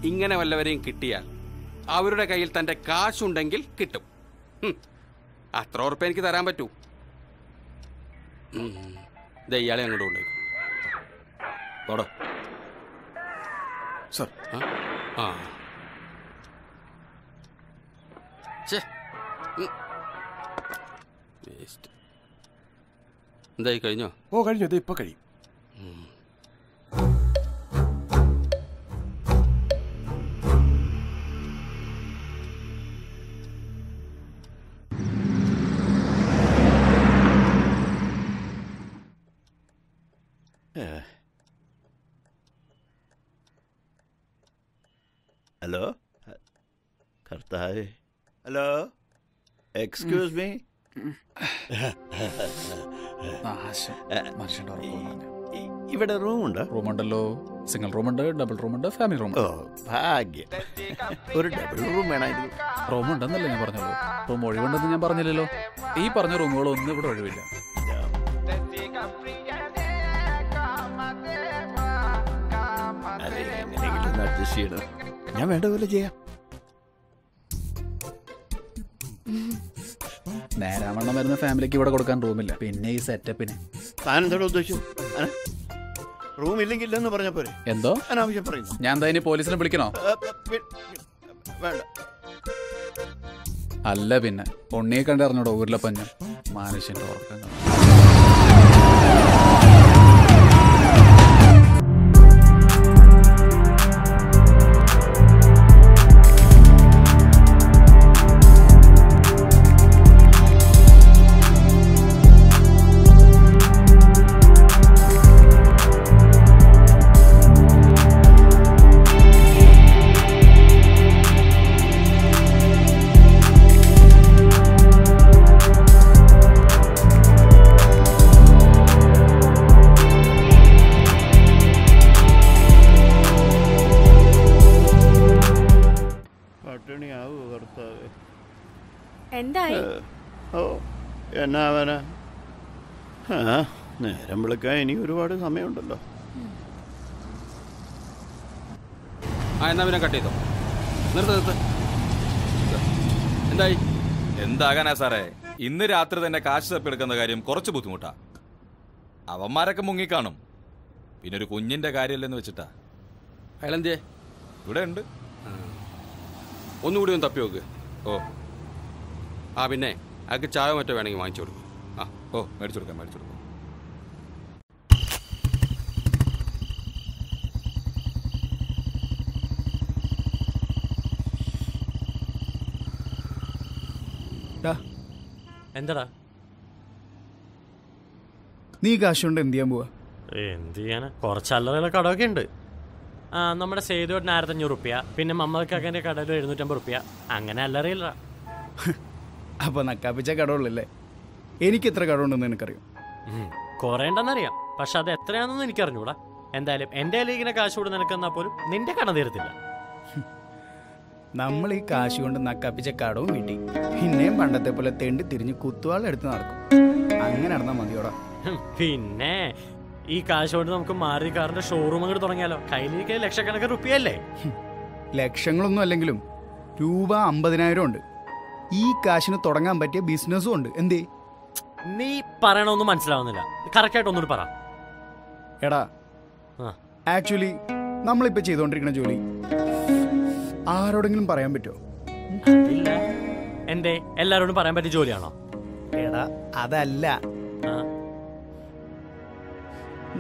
ഇങ്ങനെ വല്ലവരെയും കിട്ടിയാൽ അവരുടെ കയ്യിൽ തന്റെ കാശുണ്ടെങ്കിൽ കിട്ടും. അത്ര ഉറപ്പ് എനിക്ക് തരാൻ പറ്റൂ. ഇയാളെ അങ്ങോട്ട് കൊണ്ടുപോയി. സാർ. എന്തായി, കഴിഞ്ഞോ? കഴിഞ്ഞു. ഇത് ഇപ്പൊ കഴിയും. ഹലോ, കർത്താവേ. Hello, excuse me. ഇവിടെ റൂമുണ്ട്? റൂമുണ്ടല്ലോ. സിംഗിൾ റൂമുണ്ട്, ഡബിൾ റൂമുണ്ട്, ഫാമിലി റൂം. ഭാഗ്യം. ഒരു ഡബിൾ റൂം വേണമായിരുന്നു. റൂമുണ്ടെന്നല്ലേ ഞാൻ പറഞ്ഞല്ലോ. റൂം ഒഴിവുണ്ടെന്ന് ഞാൻ പറഞ്ഞില്ലല്ലോ. ഈ പറഞ്ഞ റൂമുകളൊന്നും ഇവിടെ ഒഴിവില്ല. അഡ്ജസ്റ്റ് ചെയ്യണം. ഞാൻ വേണ്ട പോലെ ചെയ്യാം. നേരാവണ്ണം വരുന്ന ഫാമിലിക്ക് ഇവിടെ കൊടുക്കാൻ റൂമില്ല. പിന്നെ ഈ സെറ്റപ്പിന് താൻ എന്താ ഉദ്ദേശിച്ചു? റൂം ഇല്ലെങ്കിൽ ഇല്ലെന്ന് പറഞ്ഞ പോരെ? എന്തോ അനാവശ്യം പറയുന്നു. ഞാൻ എന്താ ഇനി പോലീസിനെ വിളിക്കണോ? വേണ്ട. അല്ല പിന്നെ ഉണ്ണിയെ കണ്ടറിഞ്ഞോടോ ഊരിലപ്പഞ്ഞ മനുഷ്യന്റെ ഉറക്കം. എന്തായി? ഓ എന്നാവനാ, നേരം വിളിക്കാൻ ഇനി ഒരുപാട് സമയമുണ്ടല്ലോ. എന്നാ പിന്നെ കട്ട് ചെയ്തോ. നിർത്ത്. എന്തായി? എന്താകാനാ സാറേ, ഇന്ന് രാത്രി തന്നെ കാശ് തപ്പിയെടുക്കുന്ന കാര്യം കുറച്ച് ബുദ്ധിമുട്ടാ. അവന്മാരൊക്കെ മുങ്ങിക്കാണും. പിന്നെ ഒരു കുഞ്ഞിന്റെ കാര്യമല്ലെന്ന് വെച്ചിട്ടാ. അയാളെന്തേ? ഇവിടെ ഉണ്ട്. ഒന്നുകൂടി ഒന്ന് തപ്പി നോക്ക്. ഓ പിന്നെ അയാൾക്ക് ചായ മറ്റോ വേണമെങ്കിൽ വാങ്ങിച്ചു കൊടുക്കും. മേടിച്ചു കൊടുക്കാം. എന്താടാ നീ കാശുകൊണ്ട് എന്ത് ചെയ്യാൻ പോവാ? എന്ത് ചെയ്യാനാ, കുറച്ച് അല്ലറ കടമൊക്കെ ഉണ്ട്. നമ്മുടെ സേതുവേട്ടന് 1500 റുപ്യ, പിന്നെ മമ്മക്കാക്കൻ്റെ കടയിൽ 750 റുപ്യ, അങ്ങനെ അല്ലറിയില്ല. അപ്പൊ നക്കാപ്പിച്ച കടമുള്ളല്ലേ? എനിക്ക് എത്ര കടമുണ്ടെന്ന് എനിക്കറിയാം. കുറേ ഉണ്ടെന്നറിയാം, പക്ഷെ അത് എത്രയാണെന്ന് എനിക്കറിഞ്ഞൂടാ. എന്തായാലും എൻ്റെ കയ്യിൽ ഇങ്ങനെ കാശ് കൂടെ നിനക്കെന്നാൽ പോലും നിന്റെ കട തീരത്തില്ല. നമ്മൾ ഈ കാശ് കൊണ്ട് നക്കാപ്പിച്ച കടവും കിട്ടി, പിന്നെയും പണ്ടത്തെ പോലെ തെണ്ടി തിരിഞ്ഞ് കുത്തുവാളെടുത്ത് നടക്കും. അങ്ങനെ നടന്നാൽ മതിയോടാ. പിന്നെ ഈ കാശ് കൊണ്ട് നമുക്ക് മാറി കാറിന്റെ ഷോറൂം അങ്ങോട്ട് തുടങ്ങിയാലോ? കയ്യിലേക്ക് ലക്ഷക്കണക്കിന് റുപ്യല്ലേ? ലക്ഷങ്ങളൊന്നും അല്ലെങ്കിലും രൂപ 50,000 ഉണ്ട്. ഈ കാശിന് തുടങ്ങാൻ പറ്റിയ ബിസിനസ്സും ഉണ്ട്. എന്തേ നീ പറയണൊന്നും മനസ്സിലാവുന്നില്ല. കറക്റ്റായിട്ട് ഒന്നുകൂടി പറ. എടാ, ആക്ച്വലി നമ്മളിപ്പോ ചെയ്തോണ്ടിരിക്കുന്ന ജോലി ആരോടെങ്കിലും പറയാൻ പറ്റുമോ? എന്തേ, എല്ലാരോടും പറയാൻ പറ്റിയ ജോലിയാണോ? എടാ അതല്ല,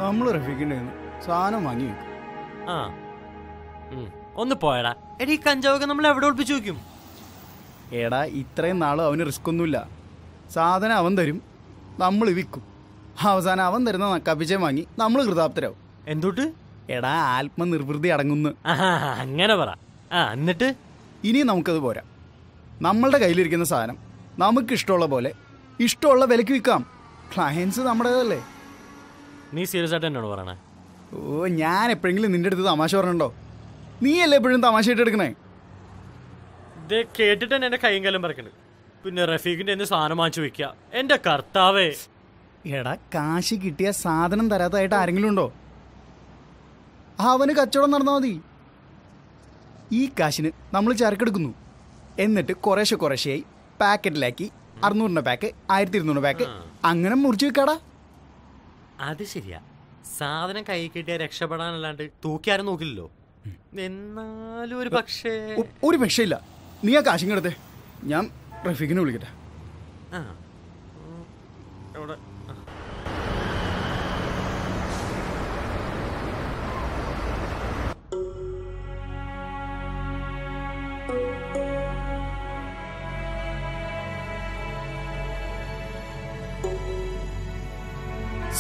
നമ്മൾ റഫീഖിന്റെ സാധനം വാങ്ങി വെക്കും. ഒന്ന് പോയടാ. എടീ, കഞ്ചാവൊക്കെ നമ്മൾ എവിടെ ഒളിപ്പിച്ചു വെക്കും? എടാ, ഇത്രയും നാളും അവന് റിസ്ക് ഒന്നുമില്ല. സാധനം അവൻ തരും, നമ്മൾ വിൽക്കും. അവസാനം അവൻ തരുന്ന നക്കാപ്പിച്ചേ വാങ്ങി നമ്മൾ കൃതാപ്തരാവും. എന്തുട്ട്? എടാ, ആത്മനിർവൃതി അടങ്ങുന്നു. അങ്ങനെ പറ. എന്നിട്ട് ഇനി നമുക്കത് പോരാ. നമ്മളുടെ കയ്യിലിരിക്കുന്ന സാധനം നമുക്ക് ഇഷ്ടമുള്ള പോലെ ഇഷ്ടമുള്ള വിലക്ക് വിൽക്കാം. ക്ലയൻസ് നമ്മുടേതല്ലേ. നീ സീരിയസ് ആയിട്ട് എന്നോട് പറയണേ? ഓ, ഞാൻ എപ്പോഴെങ്കിലും നിന്റെ അടുത്ത് തമാശ പറഞ്ഞിട്ടുണ്ടോ? നീയല്ലേ എപ്പോഴും തമാശയായിട്ട് എടുക്കണേ? ഇത് കേട്ടിട്ട് തന്നെ എന്റെ കൈയും കാലം പറക്കുന്നുണ്ട്. പിന്നെ റഫീഖിന്റെ എന്ത് സാധനം വാങ്ങിച്ചു വെക്കുക? എന്റെ കർത്താവേ. എടാ, കാശ് കിട്ടിയ സാധനം തരാത്തതായിട്ട് ആരെങ്കിലും ഉണ്ടോ? അവന് കച്ചവടം നടന്നാൽ മതി. ഈ കാശിന് നമ്മൾ ചരക്കെടുക്കുന്നു, എന്നിട്ട് കുറേശ്ശെയായി പാക്കറ്റിലാക്കി 600 പാക്ക്, 1200 പാക്ക് അങ്ങനെ മുറിച്ച് വെക്കാടാ. അത് ശരിയാ. സാധനം കൈ കിട്ടിയാൽ രക്ഷപ്പെടാനല്ലാണ്ട് തൂക്കിയാരും നോക്കില്ലല്ലോ. എന്നാലും ഒരു പക്ഷേ ഇല്ല. നീ ആ കാശിങ്ങെടുത്തേ, ഞാൻ റഫീഖിനെ വിളിക്കട്ടെ.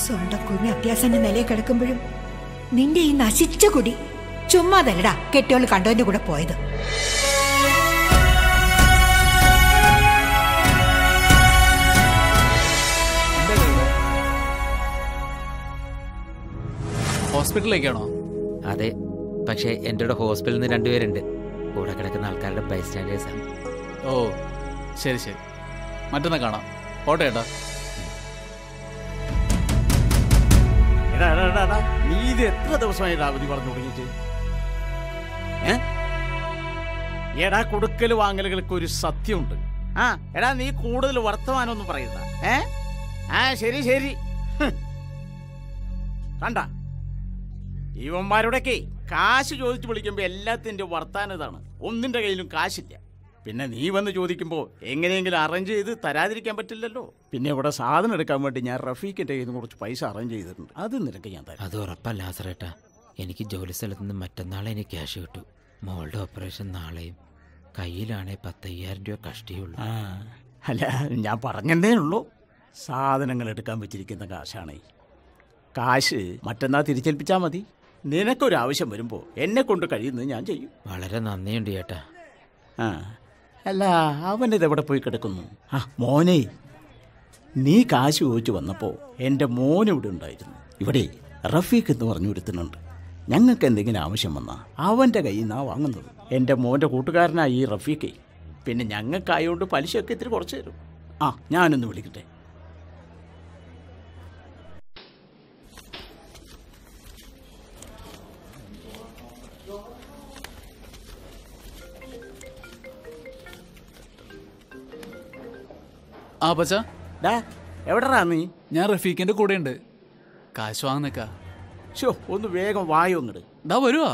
സ്വന്തം കുഞ്ഞ് അത്യാസന്റെ നിലയിൽ കിടക്കുമ്പോഴും നിന്റെ ഈ നശിച്ച കുടി ചുമ്മാതല്ലടാ കെട്ടിയോള് കണ്ടവന്റെ കൂടെ പോയത്. ഹോസ്പിറ്റലിലേക്കാണോ? അതെ, പക്ഷേ എൻ്റെ കൂടെ ഹോസ്പിറ്റലിൽ നിന്ന് 2 പേരുണ്ട്. കൂടെ കിടക്കുന്ന ആൾക്കാരുടെ ബൈസ്റ്റാൻഡേഴ്സാണ്. ഓ ശരി, മറ്റന്നാ കാണാം. ഓട്ടെ ഏട്ടാ. നീ ഇത് എത്ര ദിവസമായിട്ട് അവധി പറഞ്ഞു തുടങ്ങിയിട്ട്? എടാ, കൊടുക്കൽ വാങ്ങലുകൾക്ക് ഒരു സത്യമുണ്ട്. എടാ, നീ കൂടുതൽ വർത്തമാനമൊന്നും പറയുന്ന. ശരി കണ്ട, ഇവന്മാരുടെയൊക്കെ കാശ് ചോദിച്ചു വിളിക്കുമ്പോ എല്ലാത്തിന്റെ വർത്താനതാണ്. ഒന്നിന്റെ കയ്യിലും കാശില്ല. പിന്നെ നീ വന്ന് ചോദിക്കുമ്പോ എങ്ങനെയെങ്കിലും അറേഞ്ച് ചെയ്ത് തരാതിരിക്കാൻ പറ്റില്ലല്ലോ. പിന്നെ ഇവിടെ സാധനം എടുക്കാൻ വേണ്ടി ഞാൻ റഫീഖിന്റെ കയ്യിൽ നിന്ന് കുറച്ച് പൈസ അറേഞ്ച് ചെയ്തിട്ടുണ്ട്. അത് നിനക്ക് ഞാൻ തരാം. അത് ഉറപ്പല്ല ലാസറേട്ടാ. എനിക്ക് ജോലി സ്ഥലത്ത് നിന്ന് മറ്റന്നാളെ എനിക്ക് ക്യാഷ് കിട്ടും. മോളുടെ ഓപ്പറേഷൻ നാളെയും. കയ്യിലാണെ 10,000 രൂപ കഷ്ടിയുള്ളൂ. അല്ല, ഞാൻ പറഞ്ഞതേ ഉള്ളൂ. സാധനങ്ങൾ എടുക്കാൻ വെച്ചിരിക്കുന്ന കാശാണേ. കാശ് മറ്റന്നാൾ തിരിച്ചേൽപ്പിച്ചാൽ മതി. നിനക്കൊരാവശ്യം വരുമ്പോൾ എന്നെ കൊണ്ട് കഴിയുന്നത് ഞാൻ ചെയ്യും. വളരെ നന്ദിയുണ്ട് ചേട്ടാ. അല്ല, അവനിതെവിടെ പോയി കിടക്കുന്നു? മോനെ, നീ കാശ് ചോദിച്ചു വന്നപ്പോൾ എൻ്റെ മോനിവിടെ ഉണ്ടായിരുന്നു. ഇവിടെ റഫീഖ് എന്ന് പറഞ്ഞു ഒരുത്തുന്നുണ്ട്. ഞങ്ങൾക്ക് എന്തെങ്കിലും ആവശ്യം വന്നാൽ അവൻ്റെ കയ്യിൽ നിന്നാണ് വാങ്ങുന്നത്. എൻ്റെ മോൻ്റെ കൂട്ടുകാരനായി ഈ റഫീഖേ. പിന്നെ ഞങ്ങൾക്കായതുകൊണ്ട് പലിശയൊക്കെ ഇത്തിരി കുറച്ച് തരും. ഞാനൊന്ന് വിളിക്കട്ടെ. പച്ച എവിടെടാ നീ? ഞാൻ റഫീഖിന്റെ കൂടെ ഉണ്ട്. കാശ് വാങ്ങുന്നേക്കാ. ഒന്ന് വേഗം വായോ ഇങ്ങട്. വരുവാ,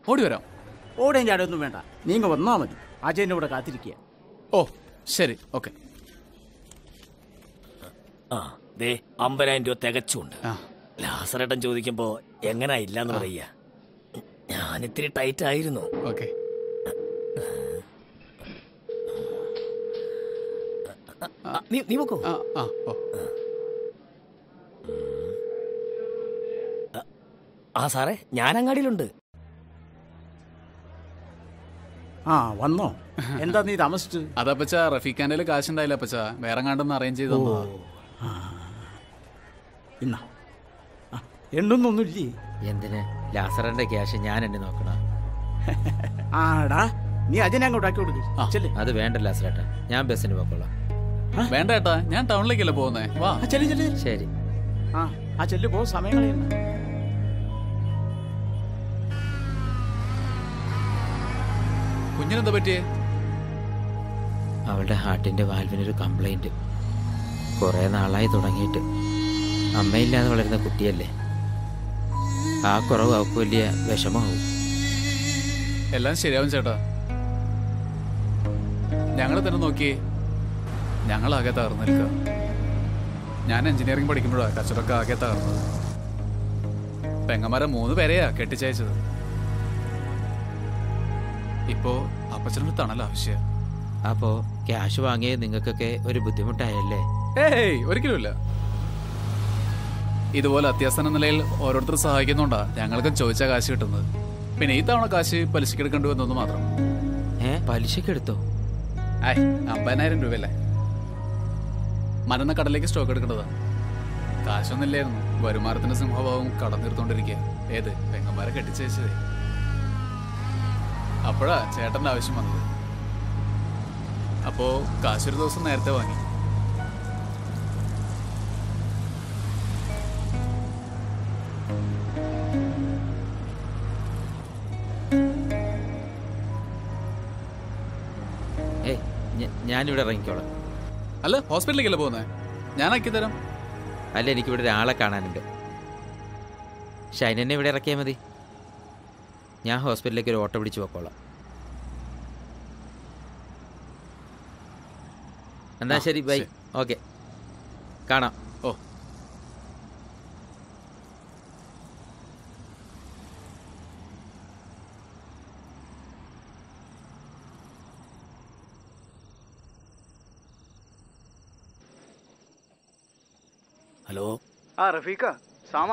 ഓടി വരാം. ഓടേം ചാടൊന്നും വേണ്ട, നീങ്ങ വന്നാ മതി. അജയന്റെ കൂടെ കാത്തിരിക്കുക. ശരി, ഓക്കെ. 50,000 രൂപ തികച്ചുണ്ട്. ലാസറേട്ടൻ ചോദിക്കുമ്പോ എങ്ങനെ ഇല്ലാന്ന് പറയാ. ഞാനിത്തിരി ടൈറ്റ് ആയിരുന്നു. ഓക്കെ. നീ നോക്കൂ. സാറേ, ഞാൻ അങ്ങാടിയിലുണ്ട്. വന്നോ? എന്താ നീ താമസിച്ചു? അതപ്പച്ച റഫീഖാന്റെ കാശുണ്ടായില്ല അപ്പച്ച. വേറെ കണ്ടൊന്ന് അറേഞ്ച് ചെയ്ത് തന്നതാ. എണ്ണൊന്നൊന്നുമില്ലേ? എന്തിന്? ലാസറിന്റെ ക്യാഷ് ഞാൻ എന്നെ നോക്കണ. നീ അജയനെ അങ്ങോട്ടാക്കി കൊടുക്കും. അത് വേണ്ട ലാസറേട്ടാ, ഞാൻ ബസ്സിന് പോക്കോളാം. വേണ്ട ഏട്ടാ, ഞാൻ ടൗണിലേക്കല്ലേ പോകുന്നേ. വാ. ശരി. ചെല്ലു പോ, സമയം കളയുന്നു. കുഞ്ഞിനെന്താ പറ്റിയേ? അവളുടെ ഹാർട്ടിന്റെ വാൽവിനൊരു കംപ്ലൈന്റ്. കുറെ നാളായി തുടങ്ങിയിട്ട്. അമ്മയില്ലാതെ വളരുന്ന കുട്ടിയല്ലേ. ആ കുറവ് അവൾക്ക് വലിയ വിഷമാവും. എല്ലാം ശരിയാവും ചേട്ടാ. ഞങ്ങളെ തന്നെ നോക്കിയേ, ഞങ്ങളാകെ തകർന്നു നിൽക്കുക. ഞാൻ എഞ്ചിനീയറിംഗ് പഠിക്കുമ്പോഴാണ് കച്ചവടമൊക്കെ ആകെ തകർന്നത്. പെങ്ങന്മാരെ 3 പേരെയാ കെട്ടിച്ചയച്ചത്. ഇപ്പോ അപ്പച്ചനൊരു തണൽ ആവശ്യം. അപ്പോ ക്യാഷ് വാങ്ങിയത് നിങ്ങൾക്കൊക്കെ ഒരു ബുദ്ധിമുട്ടായല്ലേ? ഒരിക്കലുമില്ല. ഇതുപോലെ അത്യാസന്ന നിലയിൽ ഓരോരുത്തർ സഹായിക്കുന്നുണ്ടാ ഞങ്ങൾക്ക് ചോദിച്ച കാശ് കിട്ടുന്നത്. പിന്നെ ഈ തവണ കാശ് പലിശക്ക് എടുക്കേണ്ടി വന്നു മാത്രം. പലിശക്ക് എടുത്തോ? 50,000 രൂപയല്ലേ. മരുന്ന കടലേക്ക് സ്റ്റോക്ക് എടുക്കേണ്ടതാ. കാശൊന്നുമില്ലായിരുന്നു. വരുമാനത്തിന്റെ സിംഹഭാവം കടം തീർത്തോണ്ടിരിക്കുക. പെങ്ങന്മാരെ കെട്ടിച്ചയച്ചതേ. അപ്പോഴാ ചേട്ടന്റെ ആവശ്യം വന്നത്. അപ്പോ കാശൊരു ദിവസം നേരത്തെ വാങ്ങി. ഞാനിവിടെ ഇറങ്ങിക്കോളാം. അല്ല, ഹോസ്പിറ്റലിലേക്കല്ലേ പോകുന്നേ? ഞാൻ ആക്കി തരാം. അല്ല, എനിക്കിവിടെ ഒരാളെ കാണാനുണ്ട്. ഷൈനെ ഇവിടെ ഇറക്കിയാൽ മതി. ഞാൻ ഹോസ്പിറ്റലിലേക്ക് ഒരു ഓട്ടോ പിടിച്ച് പോക്കോളാം. എന്നാ ശരി, ബൈ. ഓക്കെ, കാണാം. ഹലോ. റഫീഖ, സാമ,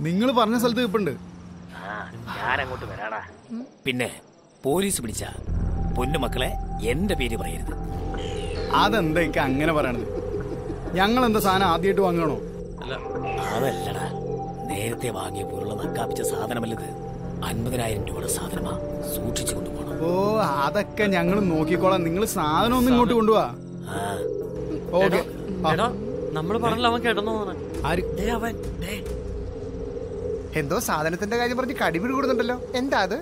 നിങ്ങൾ പറഞ്ഞ സ്ഥലത്ത് ഇപ്പുണ്ട്. ഞാൻ അങ്ങോട്ട് വരാടാ. പിന്നെ പോലീസ് പിടിച്ച പൊന്നുമക്കളെ എന്റെ പേര് പറയരുത്. അതെന്താ അങ്ങനെ പറയണത്? ഞങ്ങൾ എന്താ സാധനം ആദ്യമായിട്ട് വാങ്ങണോ? അതല്ലടാ, നേരത്തെ വാങ്ങിയ പോലുള്ള നക്കാപ്പിച്ച സാധനമല്ലത്. 50,000 രൂപയുടെ സാധനമാ. സൂക്ഷിച്ചു കൊണ്ടുപോകണം. അതൊക്കെ ഞങ്ങൾ നോക്കിക്കോളാം. നിങ്ങൾ സാധനം ഒന്നും ഇങ്ങോട്ട് കൊണ്ടുപോവാ. ഓക്കെ. നമ്മള് പറഞ്ഞല്ലോ, അവൻ കേട്ടെന്ന് എന്തോ സാധനത്തിന്റെ കാര്യം പറഞ്ഞ് കടിപിടി കൂടുന്നുണ്ടല്ലോ. എന്താ അത്?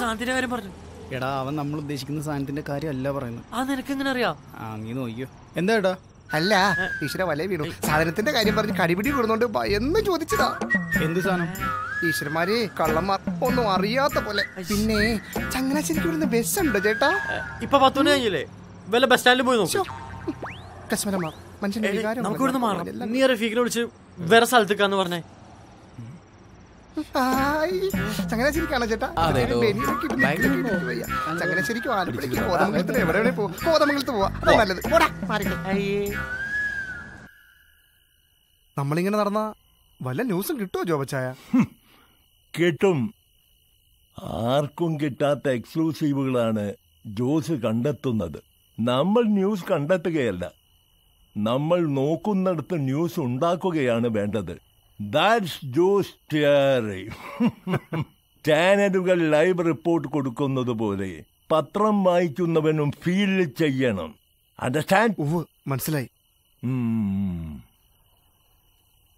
സാധനത്തിന്റെ കാര്യം പറഞ്ഞു. എടാ, അവൻ നമ്മൾ ഉദ്ദേശിക്കുന്ന സാധനത്തിന്റെ കാര്യമല്ല പറയുന്നത്. നിനക്ക് എങ്ങനെ അറിയാം? നീ നോക്കിയോ. എന്താ ഏട്ടാ? അല്ല, ഈശ്വര വലയ വീണു. സാധനത്തിന്റെ കാര്യം പറഞ്ഞ് കടിപിടി കൂടുന്നോണ്ട് എന്ന് ചോദിച്ചതാ. എന്ത് സാധനം? ഈശ്വരന്മാരെ കള്ളന്മാർ ഒന്നും അറിയാത്ത പോലെ. പിന്നെ ചങ്ങനാശ്ശേരിക്ക് ഇവിടുന്ന് ബസ് ഉണ്ടോ ചേട്ടാ? ഇപ്പൊ 10 മണി കഴിഞ്ഞില്ലേ? വല്ല ബസ് സ്റ്റാൻഡിൽ പോയി നോക്കൂ. കശ്മീരന്മാർ മനുഷ്യന്റെ വികാരം നമുക്ക് ഇവിടുന്ന് മാറാം. നീ റഫീഖിനെ വിളിച്ച് വേറെ സ്ഥലത്തേക്കാന്ന് പറഞ്ഞേ. ചങ്ങനാശ്ശേരിക്കാണോ ചേട്ടാ? അതെടോ. ചങ്ങനാശ്ശേരിക്കും ആലപ്പുഴയ്ക്കും കോതമംഗലത്തിന് എവിടെ പോവാ? കോതമംഗലത്ത് പോവാ, അതാ നല്ലത്. നമ്മളിങ്ങനെ നടന്ന വല്ല ന്യൂസും കിട്ടുമോ ജോബച്ചായ? കിട്ടും. ആർക്കും കിട്ടാത്ത എക്സ്ക്ലൂസീവുകളാണ് ജോസ് കണ്ടെത്തുന്നത്. നമ്മൾ ന്യൂസ് കണ്ടെത്തുകയല്ല, നമ്മൾ നോക്കുന്നിടത്ത് ന്യൂസ് ഉണ്ടാക്കുകയാണ് വേണ്ടത്. That's Jose theory. ചാനലുകൾ ലൈവ് റിപ്പോർട്ട് കൊടുക്കുന്നത് പോലെ പത്രം വായിക്കുന്നവനും ഫീൽ ചെയ്യണം. അണ്ടർസ്റ്റാൻഡ്? മനസ്സിലായി.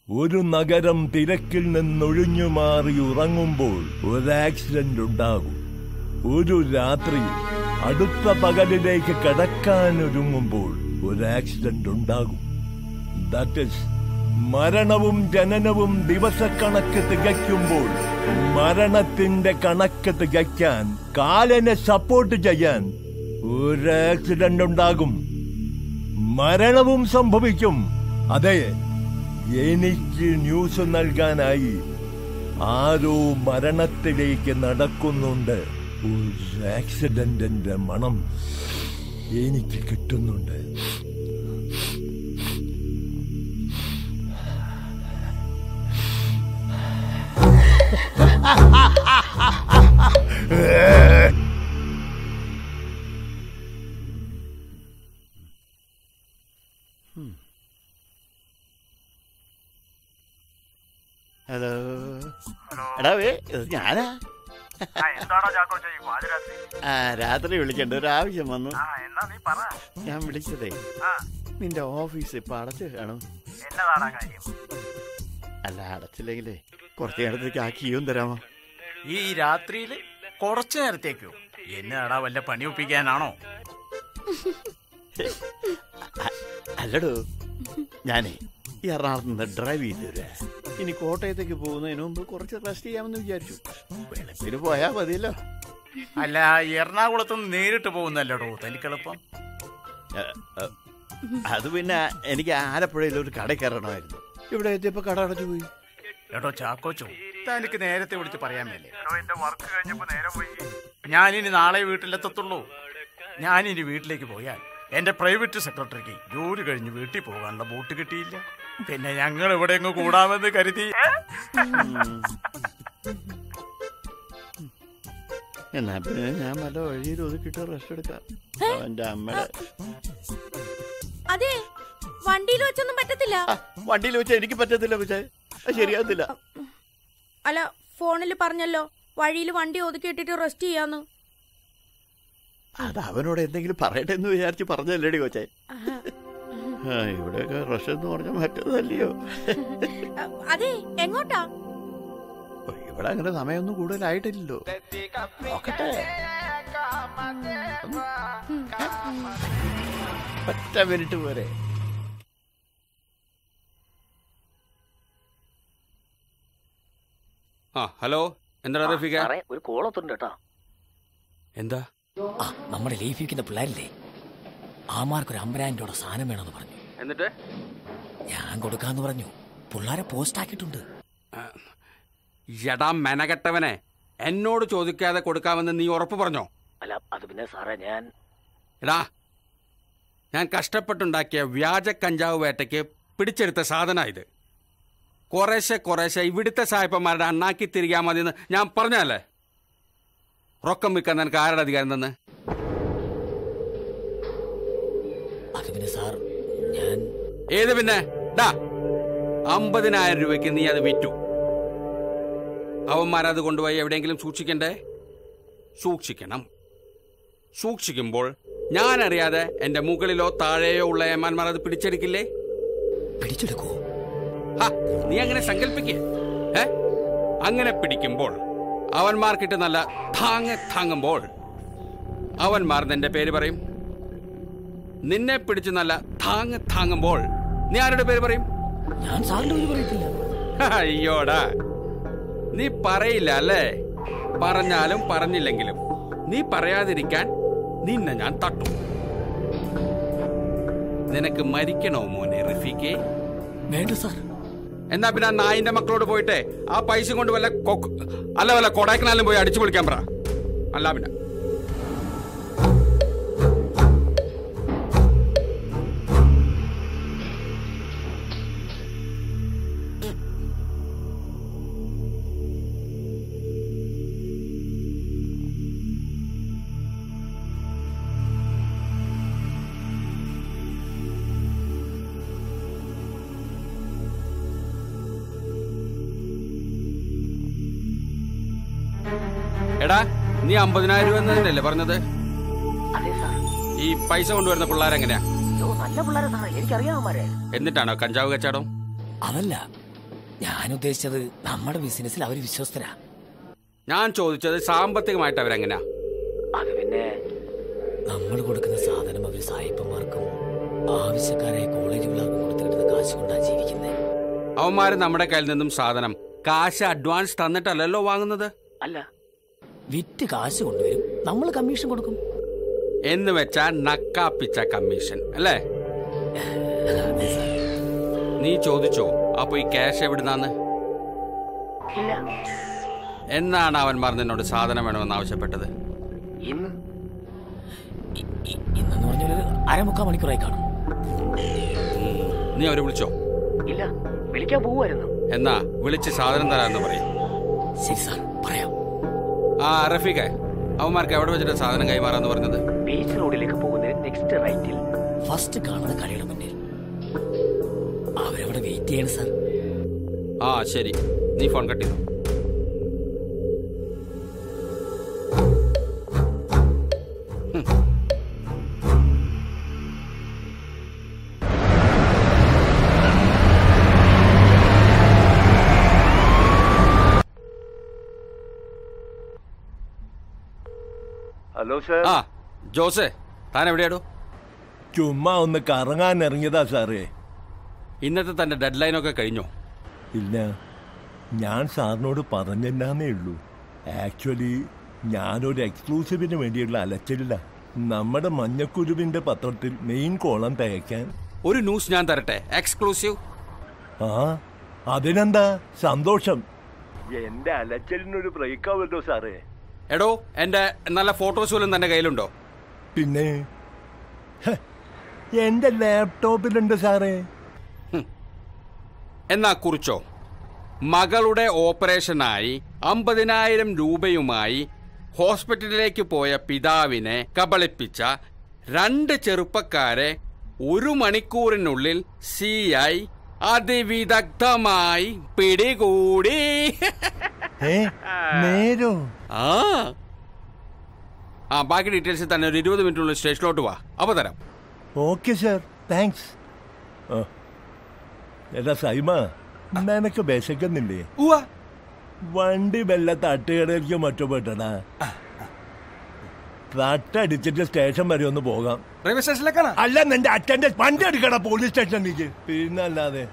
ഒരു നഗരം തിരക്കിൽ നിന്നൊഴിഞ്ഞു മാറി ഉറങ്ങുമ്പോൾ ഒരു ആക്സിഡന്റ് ഉണ്ടാകും. ഒരു രാത്രി അടുത്ത പകലിലേക്ക് കടക്കാനൊരുങ്ങുമ്പോൾ ഒരു ആക്സിഡന്റ് ഉണ്ടാകും. ദാറ്റ് ഈസ് മരണവും ജനനവും ദിവസക്കണക്ക് തികയ്ക്കുമ്പോൾ മരണത്തിന്റെ കണക്ക് തികയ്ക്കാൻ, കാലനെ സപ്പോർട്ട് ചെയ്യാൻ ഒരു ആക്സിഡന്റ് ഉണ്ടാകും. മരണവും സംഭവിക്കും. അതെ, എനിക്ക് ന്യൂസ് നൽകാനായി ആരോ മരണത്തിലേക്ക് നടക്കുന്നുണ്ട്. ഒരു ആക്സിഡന്റിന്റെ മണം എനിക്ക് കിട്ടുന്നുണ്ട്. ഹലോ എടാവേ, ഞാനാ. രാത്രി വിളിക്കണ്ട, ഒരു ആവശ്യം വന്നു. ഞാൻ വിളിച്ചതേ നിന്റെ ഓഫീസ് ഇപ്പൊ അടച്ചു കാണും. അല്ല, അടച്ചില്ലെങ്കിലേ കുറച്ചു നേരത്തേക്ക് ആ കീയും തരാമോ? ഈ രാത്രിയില് കുറച്ചു നേരത്തേക്കോ? എന്നാടാ, വല്ല പണി ഒപ്പിക്കാനാണോ? അല്ലടോ, ഞാനേ ഈ എറണാകുളത്ത് നിന്ന് ഡ്രൈവ് ചെയ്ത് വരാ. ഇനി കോട്ടയത്തേക്ക് പോകുന്നതിന് മുമ്പ് കുറച്ച് റെസ്റ്റ് ചെയ്യാമെന്ന് വിചാരിച്ചു. വെളുപ്പിന് പോയാ മതിയല്ലോ. അല്ല, എറണാകുളത്തുനിന്ന് നേരിട്ട് പോകുന്നല്ലോടോ തനിക്കെളുപ്പം. അത് പിന്നെ എനിക്ക് ആലപ്പുഴയിൽ ഒരു കട കയറണമായിരുന്നു. ഇവിടെ എത്തിയപ്പോ കട അടച്ചു പോയി. എടോ ചാക്കോച്ചോ, തനിക്ക് നേരത്തെ വിളിച്ച് പറയാൻ മേലേ? ഞാനിനി നാളെ വീട്ടിലെത്തത്തുള്ളൂ. ഞാനിനി വീട്ടിലേക്ക് പോയാൽ എന്റെ പ്രൈവറ്റ് സെക്രട്ടറിക്ക് ജോലി കഴിഞ്ഞ് വീട്ടിൽ പോകാനുള്ള ബോട്ട് കിട്ടിയില്ല. പിന്നെ ഞങ്ങൾ ഇവിടെ എങ്ങ് കൂടാമെന്ന് കരുതി. എന്നാ പിന്നെ ഞാൻ വല്ല വഴിയിൽ ഒതുക്കിട്ട് റെസ്റ്റ് എടുക്കാം. അവന്റെ അമ്മയുടെ അതെ, വണ്ടിയിൽ വെച്ചൊന്നും പറ്റത്തില്ല. വണ്ടിയിൽ വെച്ചാൽ എനിക്ക് പറ്റത്തില്ല. പക്ഷേ ശരിയാകത്തില്ല. അല്ല, ഫോണിൽ പറഞ്ഞല്ലോ വഴിയിൽ വണ്ടി ഒതുക്കി ഇട്ടിട്ട് റെസ്റ്റ് ചെയ്യാന്ന്. അത് അവനോട് എന്തെങ്കിലും പറയട്ടെ എന്ന് വിചാരിച്ച് പറഞ്ഞല്ലേടി കൊച്ചേ. ഇവിടെയൊക്കെ റഷ് എന്ന് പറഞ്ഞാൽ മറ്റേതല്ലയോ. അതെ, എങ്ങോട്ടാ? ഇവിടെ അങ്ങനെ സമയമൊന്നും കൂടുതലായിട്ടില്ലല്ലോ. നോക്കട്ടെ, ഒറ്റ മിനിറ്റ് പോരെ. ഹലോ, എന്താ റഫീഖ? ഒരു കോളത്തുണ്ട് കേട്ടോ. എന്താ? നമ്മുടെ ലീഫിക്കുന്ന പിള്ളേരില്ലേ, ആമാർക്കൊരു 50,000 രൂപയുടെ സാധനം വേണമെന്ന് പറഞ്ഞു. എന്നിട്ട് ഞാൻ കൊടുക്കാന്ന് പറഞ്ഞു. പിള്ളേരെ പോസ്റ്റ് ആക്കിയിട്ടുണ്ട്. എടാ മെനകെട്ടവനെ, എന്നോട് ചോദിക്കാതെ കൊടുക്കാമെന്ന് നീ ഉറപ്പ് പറഞ്ഞോ? അല്ല, അത് പിന്നെ സാറേ ഞാൻ കഷ്ടപ്പെട്ടുണ്ടാക്കിയ വ്യാജ കഞ്ചാവ് വേട്ടയ്ക്ക് പിടിച്ചെടുത്ത സാധനം ഇത്. കുറേശ്ശെ ഇവിടുത്തെ സായപ്പന്മാരുടെ അണ്ണാക്കി തിരികാൻ മതിയെന്ന് ഞാൻ പറഞ്ഞല്ലേ. റൊക്കം വിൽക്കാൻ നിനക്ക് ആരുടെ അധികാരം തന്നെ? ഏത് പിന്നെ? 50,000 രൂപയ്ക്ക് നീ അത് വിറ്റു. അവന്മാരത് കൊണ്ടുപോയി എവിടെയെങ്കിലും സൂക്ഷിക്കണ്ടേ? സൂക്ഷിക്കണം. സൂക്ഷിക്കുമ്പോൾ ഞാനറിയാതെ എന്റെ മുകളിലോ താഴെയോ ഉള്ള ഏമാന്മാർ അത് പിടിച്ചെടുക്കില്ലേ? പിടിച്ചെടുക്കൂ. നീ അങ്ങനെ സങ്കല്പിക്കേ. അങ്ങനെ പിടിക്കുമ്പോൾ അവന്മാർക്കിട്ട് നല്ല താങ്ങുമ്പോൾ അവന്മാർ നിന്റെ പേര് പറയും. നിന്നെ പിടിച്ച് നല്ല താങ്ങുമ്പോൾ നീ ആരുടെ പേര് പറയും? ഞാൻ സാറിന്റെ പേര് പറയത്തില്ല. അയ്യോടാ, നീ പറയില്ല അല്ലേ? പറഞ്ഞാലും പറഞ്ഞില്ലെങ്കിലും നീ പറയാതിരിക്കാൻ നിന്നെ ഞാൻ തട്ടും. നിനക്ക് മരിക്കണോ മോനെ റഫീഖേ? വേണ്ട സാർ. എന്നാ പിന്നെ ആ നായിന്റെ മക്കളോട് പോയിട്ട് ആ പൈസ കൊണ്ട് വല്ല വല്ല കൊടൈക്കനാലും പോയി അടിച്ചു പൊളിക്കാൻ പറ. അല്ല പിന്നെ എടാ, നീ 50,000 രൂപ എന്നല്ലേ പറഞ്ഞത്? ഈ പൈസ കൊണ്ടുവരുന്ന പിള്ളേരെങ്ങനെയാ? നല്ല പിള്ളേരെ സാറേ, എനിക്കറിയാമാരെ. എന്നിട്ടാണോ കഞ്ചാവ് കച്ചവടം? അതല്ല ഞാൻ ഉദ്ദേശിച്ചത്, നമ്മുടെ ബിസിനസ്സിൽ അവര് വിശ്വസ്തരാ. ഞാൻ ചോദിച്ചത് സാമ്പത്തികമായിട്ട് അവരെങ്ങനെയാ? അത് പിന്നെ നമ്മൾ കൊടുക്കുന്ന സാധനം അവര് സായിപ്പന്മാർക്കും ആവശ്യക്കാരായ കോളേജ് പിള്ളേർക്കും കൊടുത്തു കിട്ടുന്ന കാശ് കൊണ്ടാ ജീവിക്കുന്നത്. അവന്മാര് നമ്മുടെ കയ്യിൽ നിന്നും സാധനം കാശ് അഡ്വാൻസ് തന്നിട്ടല്ലല്ലോ വാങ്ങുന്നത്. അല്ല, വിറ്റ് കാശ് കൊണ്ടുവരും, നമ്മൾ കമ്മീഷൻ കൊടുക്കും. എന്ന് വെച്ചാ നക്കാപ്പിച്ച കമ്മീഷൻ അല്ലേ? നീ ചോദിച്ചോ അപ്പൊ ഈ ക്യാഷ് എവിടുന്നാന്ന്? എന്നാണ് അവന്മാർ നിന്നോട് സാധനം വേണമെന്ന് ആവശ്യപ്പെട്ടത്? ഇന്നെന്ന് പറഞ്ഞൊരു 3/4 മണിക്കൂറായി കാണും. നീ അവരെ വിളിച്ചോ? ഇല്ല, വിളിക്കാൻ പോവായിരുന്നു. എന്നാ വിളിച്ച് സാധനം തരാമെന്ന് പറയും. ശരി സാർ, പറയാം. ആ റഫീഖെ, അവന്മാർക്ക് എവിടെ വെച്ചിട്ട് സാധനം കൈമാറാന്ന് പറഞ്ഞത്? ബീച്ച് റോഡിലേക്ക് പോകുന്നതിന് നെക്സ്റ്റ് റൈറ്റിൽ ഫസ്റ്റ് കാണുന്ന കടയുടെ മുന്നിൽ. അവരവിടെ വെയിറ്റ് ചെയ്യണം സാർ. ആ ശരി, നീ ഫോൺ കട്ട് ചെയ്തു. Hello sir. ആ ജോസേ, താൻ എവിടെയാടോ? ചുമ്മാ ഒന്ന് കറങ്ങാൻ ഇറങ്ങിയതാ സാറേ. ഇന്നത്തെ തന്റെ ഡെഡ് ലൈനൊക്കെ കഴിഞ്ഞോ? ഇല്ല, ഞാൻ സാറിനോട് പറഞ്ഞെന്നേ ഉള്ളൂ. ആക്ച്വലി ഞാനൊരു എക്സ്ക്ലൂസീവിന് വേണ്ടിയുള്ള അലച്ചില്ല. നമ്മുടെ മഞ്ഞക്കുരുവിന്റെ പത്രത്തിൽ മെയിൻ കോളം തയ്ക്കാൻ ഒരു ന്യൂസ് ഞാൻ തരട്ടെ, എക്സ്ക്ലൂസീവ്. ആ അതിനെന്താ സന്തോഷം. എന്റെ അലച്ചലിനൊരു ബ്രേക്ക് ആവല്ലോ സാറേ. എടോ, എന്റെ നല്ല ഫോട്ടോസ് പോലും തന്റെ കയ്യിലുണ്ടോ? പിന്നെ എന്റെ ലാപ്ടോപ്പിലുണ്ട് സാറേ. എന്നാ കുറിച്ചോ. മകളുടെ ഓപ്പറേഷനായി 50,000 രൂപയുമായി ഹോസ്പിറ്റലിലേക്ക് പോയ പിതാവിനെ കബളിപ്പിച്ച 2 ചെറുപ്പക്കാരെ 1 മണിക്കൂറിനുള്ളിൽ CI അതിവിദഗ്ധമായി പിടികൂടി. നേരോ? ആ ബാക്കി ഡീറ്റെയിൽസ് തന്നെ ഒരു 20 മിനിറ്റിനുള്ളിൽ സ്റ്റേഷനിലോട്ട് വാ, അപ്പൊ തരാം. Okay sir, thanks. എടാ സൈമ, നിനക്ക് വിശക്കുന്നില്ലേ? വണ്ടി വല്ല തട്ടുകടയിലേക്ക് മറ്റോ പോയിട്ടടാ. തട്ടടിച്ചിട്ട് സ്റ്റേഷൻ വരെ ഒന്ന് പോകാം. റെയിൽവേ സ്റ്റേഷനിലേക്കാണ്? അല്ല, നിന്റെ അച്ഛൻ്റെ വണ്ടി എടുക്കടാ പോലീസ് സ്റ്റേഷനിലേക്ക്. പിന്നല്ലാതെ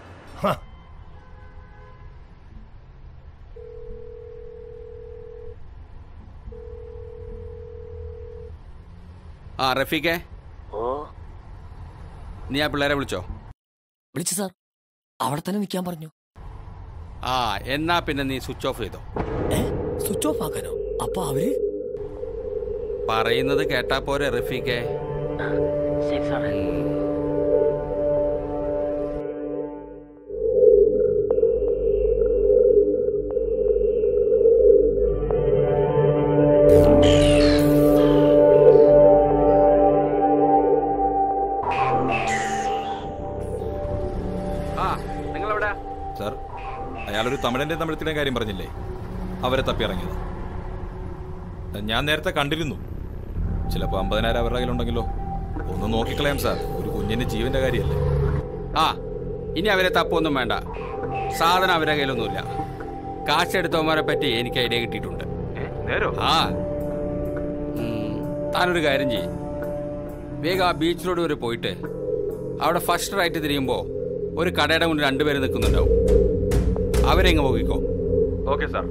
ആ റഫീഖേ, നീ ആ പിള്ളേരെ വിളിച്ചോ? വിളിച്ചു സാർ, അവിടെ തന്നെ നിൽക്കാൻ പറഞ്ഞു. ആ എന്നാ പിന്നെ നീ സ്വിച്ച് ഓഫ് ചെയ്തോ. സ്വിച്ച് ഓഫ് ആക്കാനോ? അപ്പൊ അവര് പറയുന്നത് കേട്ടാ പോരെ റഫീഖേ? ശരി സാർ. സാർ, അയാളൊരു തമിഴന്റെ തമിഴത്തിലെ കാര്യം പറഞ്ഞില്ലേ, അവരെ തപ്പിയിറങ്ങിയത് ഞാൻ നേരത്തെ കണ്ടിരുന്നു. ചിലപ്പോൾ 50,000 അവരുടെ കയ്യിലുണ്ടെങ്കിലോ? ഒന്ന് നോക്കിക്കളയാം സാർ, ഒരു കുഞ്ഞിന്റെ ജീവന്റെ കാര്യമല്ലേ. ആ ഇനി അവരെ തപ്പൊന്നും വേണ്ട, സാധനം അവരുടെ കയ്യിലൊന്നുമില്ല. കാശെടുത്തവന്മാരെ പറ്റി എനിക്ക് ഐഡിയ കിട്ടിയിട്ടുണ്ട്. ആ താനൊരു കാര്യം ചെയ്യ്, വേഗം ആ ബീച്ച് റോഡ് വരെ പോയിട്ട് അവിടെ ഫസ്റ്റ് റൈറ്റ് തിരിയുമ്പോൾ ഒരു കടയുടെ മുന്നിൽ 2 പേര് നിൽക്കുന്നുണ്ടാവും. അവരെങ്ങ് പോകിക്കോ. Okay sir.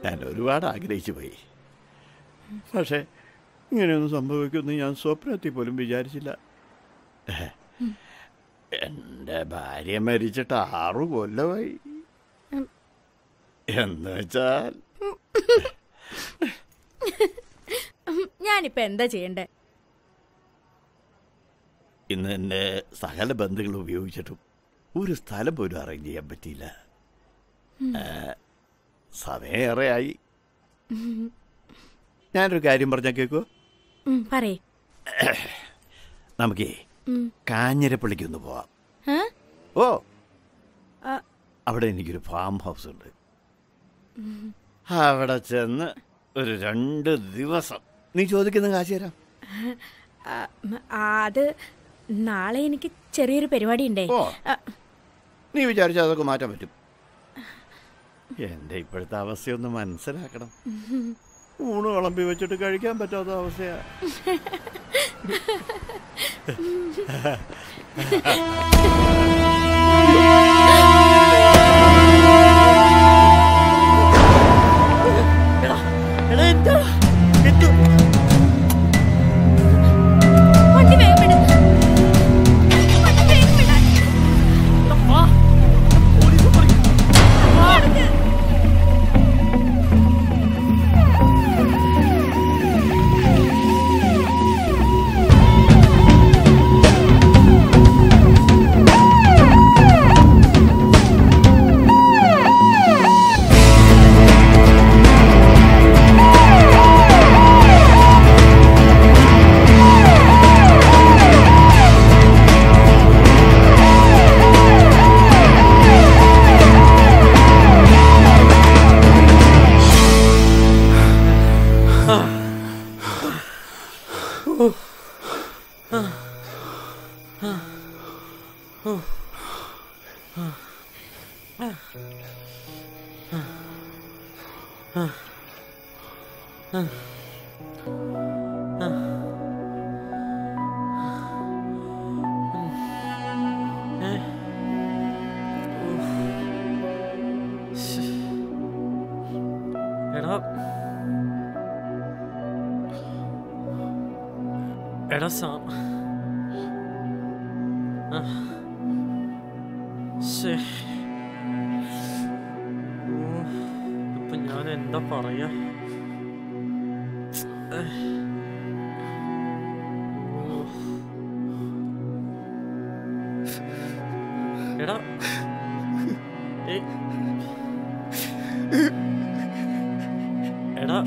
ഞാൻ ഒരുപാട് ആഗ്രഹിച്ചു പോയി. പക്ഷേ ഇങ്ങനെയൊന്നും സംഭവിക്കുമെന്ന് ഞാൻ സ്വപ്നത്തിൽ പോലും വിചാരിച്ചില്ല. എൻ്റെ ഭാര്യ മരിച്ചിട്ട് 6 കൊല്ലമായി. എന്ന് വെച്ചാൽ ഞാനിപ്പോ എന്താ ചെയ്യണ്ടേ? ഇന്ന് എൻ്റെ സകല ബന്ധുക്കൾ ഉപയോഗിച്ചിട്ടും ഒരു സ്ഥലം പോലും അറേഞ്ച് ചെയ്യാൻ പറ്റിയില്ല. സമയമേറെയായി. ഞാനൊരു കാര്യം പറഞ്ഞാൽ കേൾക്കോ? പറയേ. നമുക്കേ കാഞ്ഞിരപ്പള്ളിക്കൊന്ന് പോവാം. ഓ, അവിടെ എനിക്കൊരു ഫാം ഹൗസ് ഉണ്ട്. അവിടെ ചെന്ന് ഒരു 2 ദിവസം നീ ചോദിക്കുന്ന കാശ് തരാം. അത് നാളെ എനിക്ക് ചെറിയൊരു പരിപാടി ഉണ്ടേ. നീ വിചാരിച്ചാൽ അതൊക്കെ മാറ്റാൻ പറ്റും. എൻ്റെ ഇപ്പോഴത്തെ അവസ്ഥയൊന്ന് മനസ്സിലാക്കണം. ഊണ് വിളമ്പി വെച്ചിട്ട് കഴിക്കാൻ പറ്റാത്ത അവസ്ഥയാ. ഇപ്പൊ ഞാൻ എന്താ പറയാ? എടാ എടാ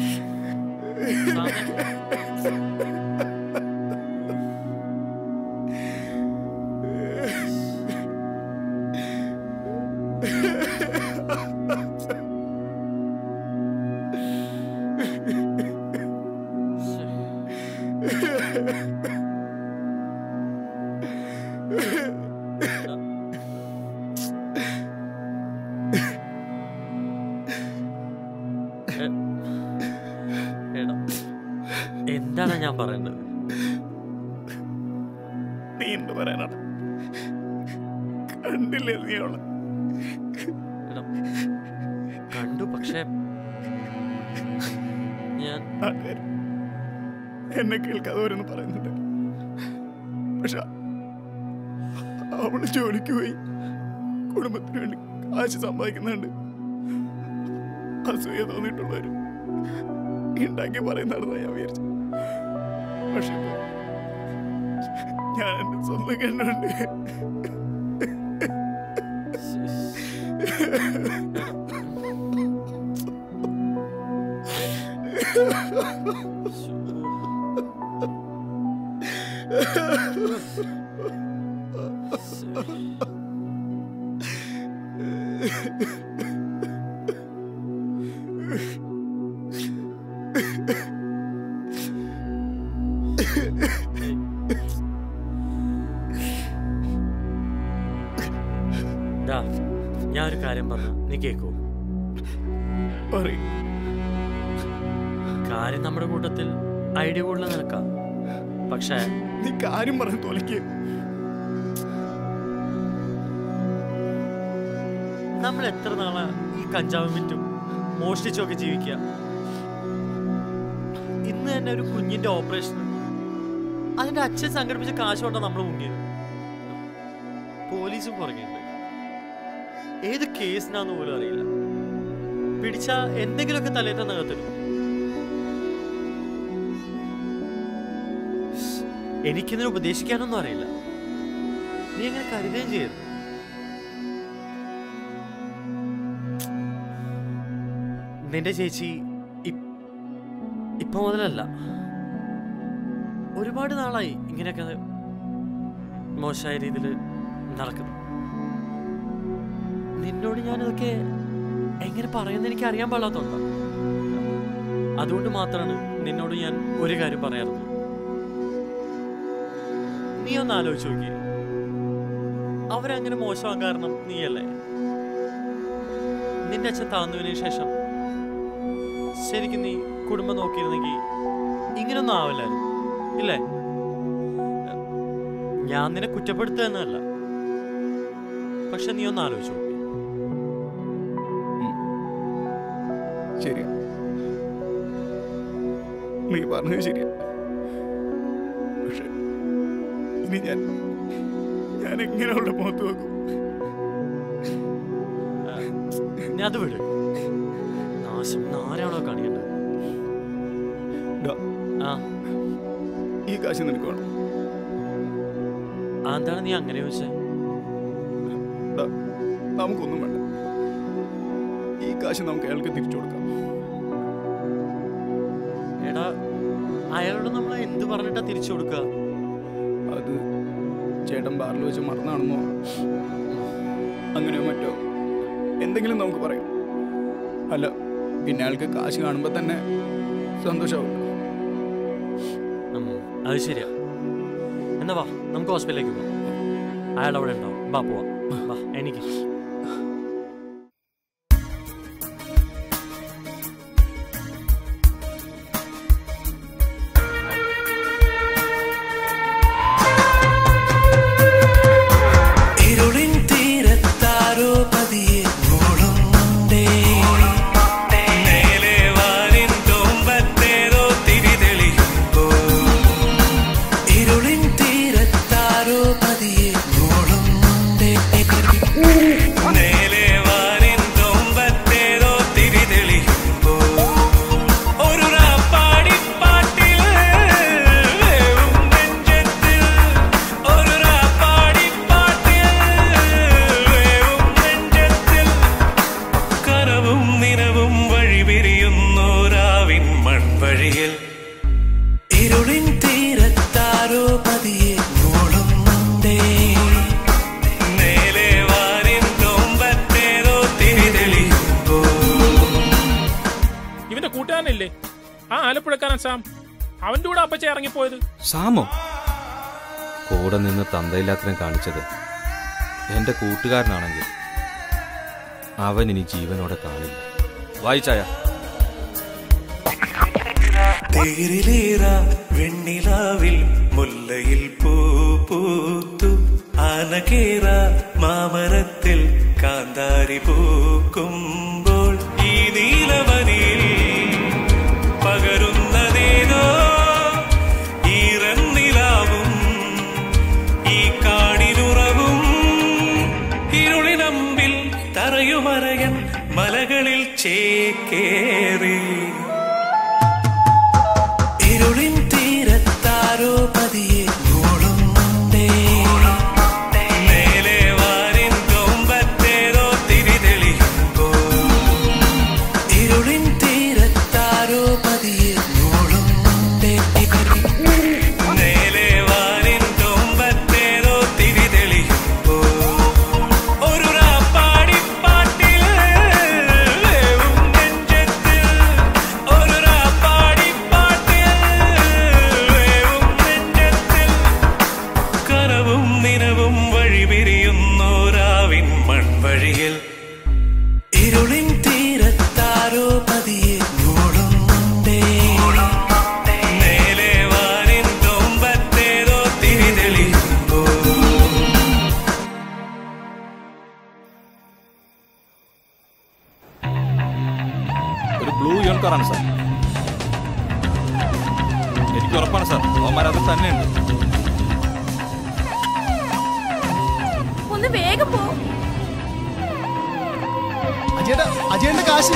എന്താണ് ഞാൻ പറയുന്നത്? നീ എന്ത് പറയാനാണ്? കണ്ടില്ലേ നീ അവളെ? കണ്ടു, പക്ഷേ ഞാൻ എന്നെ കേൾക്കാതെ ഓരോന്ന് പറയുന്നുണ്ട്. പക്ഷെ അവള് ജോലിക്ക് പോയി കുടുംബത്തിന് വേണ്ടി കാശ് സമ്പാദിക്കുന്നുണ്ട്. അസൂയ തോന്നിയിട്ടുള്ളവരും ഉണ്ടാക്കി പറയുന്നതാണെന്ന് ഞാൻ വിചാരിച്ചു. പക്ഷെ ഞാൻ എന്റെ സ്വന്തം കണ്ടുണ്ട്. ഞാനൊരു കാര്യം പറഞ്ഞ നീ കേക്കൂ? കാര്യം നമ്മുടെ കൂട്ടത്തിൽ ഐഡിയ കൂടുതൽ നിനക്കാം. പക്ഷേ നീ കാര്യം പറഞ്ഞു തോലയ്ക്ക്. നമ്മൾ എത്ര നാളാ ഈ കഞ്ചാവും വിറ്റും മോഷ്ടിച്ചൊക്കെ ജീവിക്കുക? ഇന്ന് തന്നെ ഒരു കുഞ്ഞിന്റെ ഓപ്പറേഷൻ അതിന്റെ അച്ഛൻ സംഘടിപ്പിച്ച കാശ് കൊണ്ടാ നമ്മൾ മുങ്ങിയത്. പോലീസും പുറകെയുണ്ട്. ഏത് കേസിനാന്ന് പോലും അറിയില്ല. പിടിച്ച എന്തെങ്കിലുമൊക്കെ തലേറ്റ നകത്തിടും. എനിക്കിതിനെ ഉപദേശിക്കാനൊന്നും അറിയില്ല. നീ എങ്ങനെ കരുതുകയും ചെയ്യരുത്. നിന്റെ ചേച്ചി ഇപ്പൊ മുതലല്ല, ഒരുപാട് നാളായി ഇങ്ങനെയൊക്കെ മോശമായ രീതിയിൽ നടക്കുന്നു. നിന്നോട് ഞാനിതൊക്കെ എങ്ങനെ പറയുന്നത് എനിക്ക് അറിയാൻ പാടാത്തോണ്ട. അതുകൊണ്ട് മാത്രമാണ് നിന്നോട് ഞാൻ ഒരു കാര്യം പറയാറുള്ളത്. നീ ഒന്ന് ആലോചിച്ച് നോക്കി, അവരങ്ങനെ മോശമാകാൻ കാരണം നീയല്ലേ? നിന്റെ അച്ഛൻ താഴ്ന്നതിന് ശേഷം ശരിക്കും നീ കുടുംബം നോക്കിയിരുന്നെങ്കിൽ ഇങ്ങനൊന്നും ആവില്ലായിരുന്നു, ഇല്ലേ? ഞാൻ നിന്നെ കുറ്റപ്പെടുത്തുന്നതല്ല, പക്ഷെ നീ ഒന്ന് ആലോചിച്ചു നോക്കി. ശരിയാ, നീ പറഞ്ഞത് ശരിയാ. പക്ഷെ ഇനി ഞാൻ എങ്ങനെ അവളുടെ മുഖത്ത് നോക്കും? നീ അത് വിട്. നാശം ആരാണോ കാണിക്കണ്ട. ഈ കാശ് നിനക്ക് വേണം. എന്താണ് നീ അങ്ങനെ ചോദിച്ചേ? നമുക്കൊന്നും വേണ്ട. ഈ കാശ് നമുക്ക് അയാൾക്ക് തിരിച്ചു കൊടുക്കാം. എടാ, അയാളോട് നമ്മൾ എന്ത് പറഞ്ഞിട്ടാ തിരിച്ചു കൊടുക്കുക? അത് ചേട്ടൻ ബാറിൽ വെച്ച് മറന്നാണെന്നോ അങ്ങനെയോ മറ്റോ എന്തെങ്കിലും നമുക്ക് പറയാം. അല്ല, പിന്നെ അയാൾക്ക് കാശ് കാണുമ്പോൾ തന്നെ സന്തോഷമാവും. അത് ശരിയാ. എന്നാ വാ, നമുക്ക് ഹോസ്പിറ്റലിലേക്ക് പോവാം. അയാൾ അവിടെ ഉണ്ടാവും. വാ പോവാം. വാ, എനിക്ക് അവന്റെ കൂടെ അപ്പച്ച ഇറങ്ങിപ്പോയത്. സാമോ കൂടെ നിന്ന് തന്തയില്ലാത്തവൻ കാണിച്ചത് എന്റെ കൂട്ടുകാരനാണെങ്കിൽ അവൻ ഇനി ജീവനോടെ കാണില്ല. വായിച്ചായ വെണ്ണിലാവിൽ മുല്ലയിൽ പൂ പൂത്തു ആനകേറ മാമരത്തിൽ കാന്താരി പൂക്കുമ്പോൾ ഈ നീലവനിയിൽ പകരുന്നതേതോ ഈറന്നിലാവും ഈ കാടിനുറവും ഇരുളിനമ്പിൽ തറയുമറയൻ മലകളിൽ ചേക്കേറി ഇരുളിൻ തീരത്താരോ പതിയെ മൂടുന്നുണ്ടേ മേലെ വാരിൻ കൊമ്പത്തേരോ തിരിതെളിയുമ്പോ ഇരുളിൻ തീരത്താരോ പതിയെ മൂടുന്നുണ്ടേ മേലെ വാരിൻ കൊമ്പത്തേരോ തിരിതെളിയുമ്പോ ഒരു റാപ്പാടിപ്പാട്ടിൽ വേവും നെഞ്ചത്തിൽ ഒരു റാപ്പാടിപ്പാട്ടിൽ വേവും നെഞ്ചത്തിൽ ഇരുളിൻ തീരത്താരോ പതിയെ ഓടുന്നുണ്ടേ മേലെ വാനിൻ തുമ്പത്തേതോ തിരി തെളിയുമ്പോ ഒരു ബ്ലൂ യൂൺ കാറാണ് സാർ. എനിക്ക് ഉറപ്പാണ് സാർ, അവന്മാർ അത് തന്നെയുണ്ട്. ഒന്ന് വേഗം പോ. അജയന്റെ കാശ്.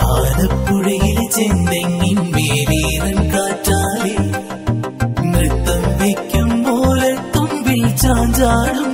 ആലപ്പുഴയിലെ ചെന്തെങ്ങിൻ വേലീറൻ കാറ്റാലെ നൃത്തം വയ്ക്കും പോലെ തുമ്പിൽ ചാഞ്ചാടും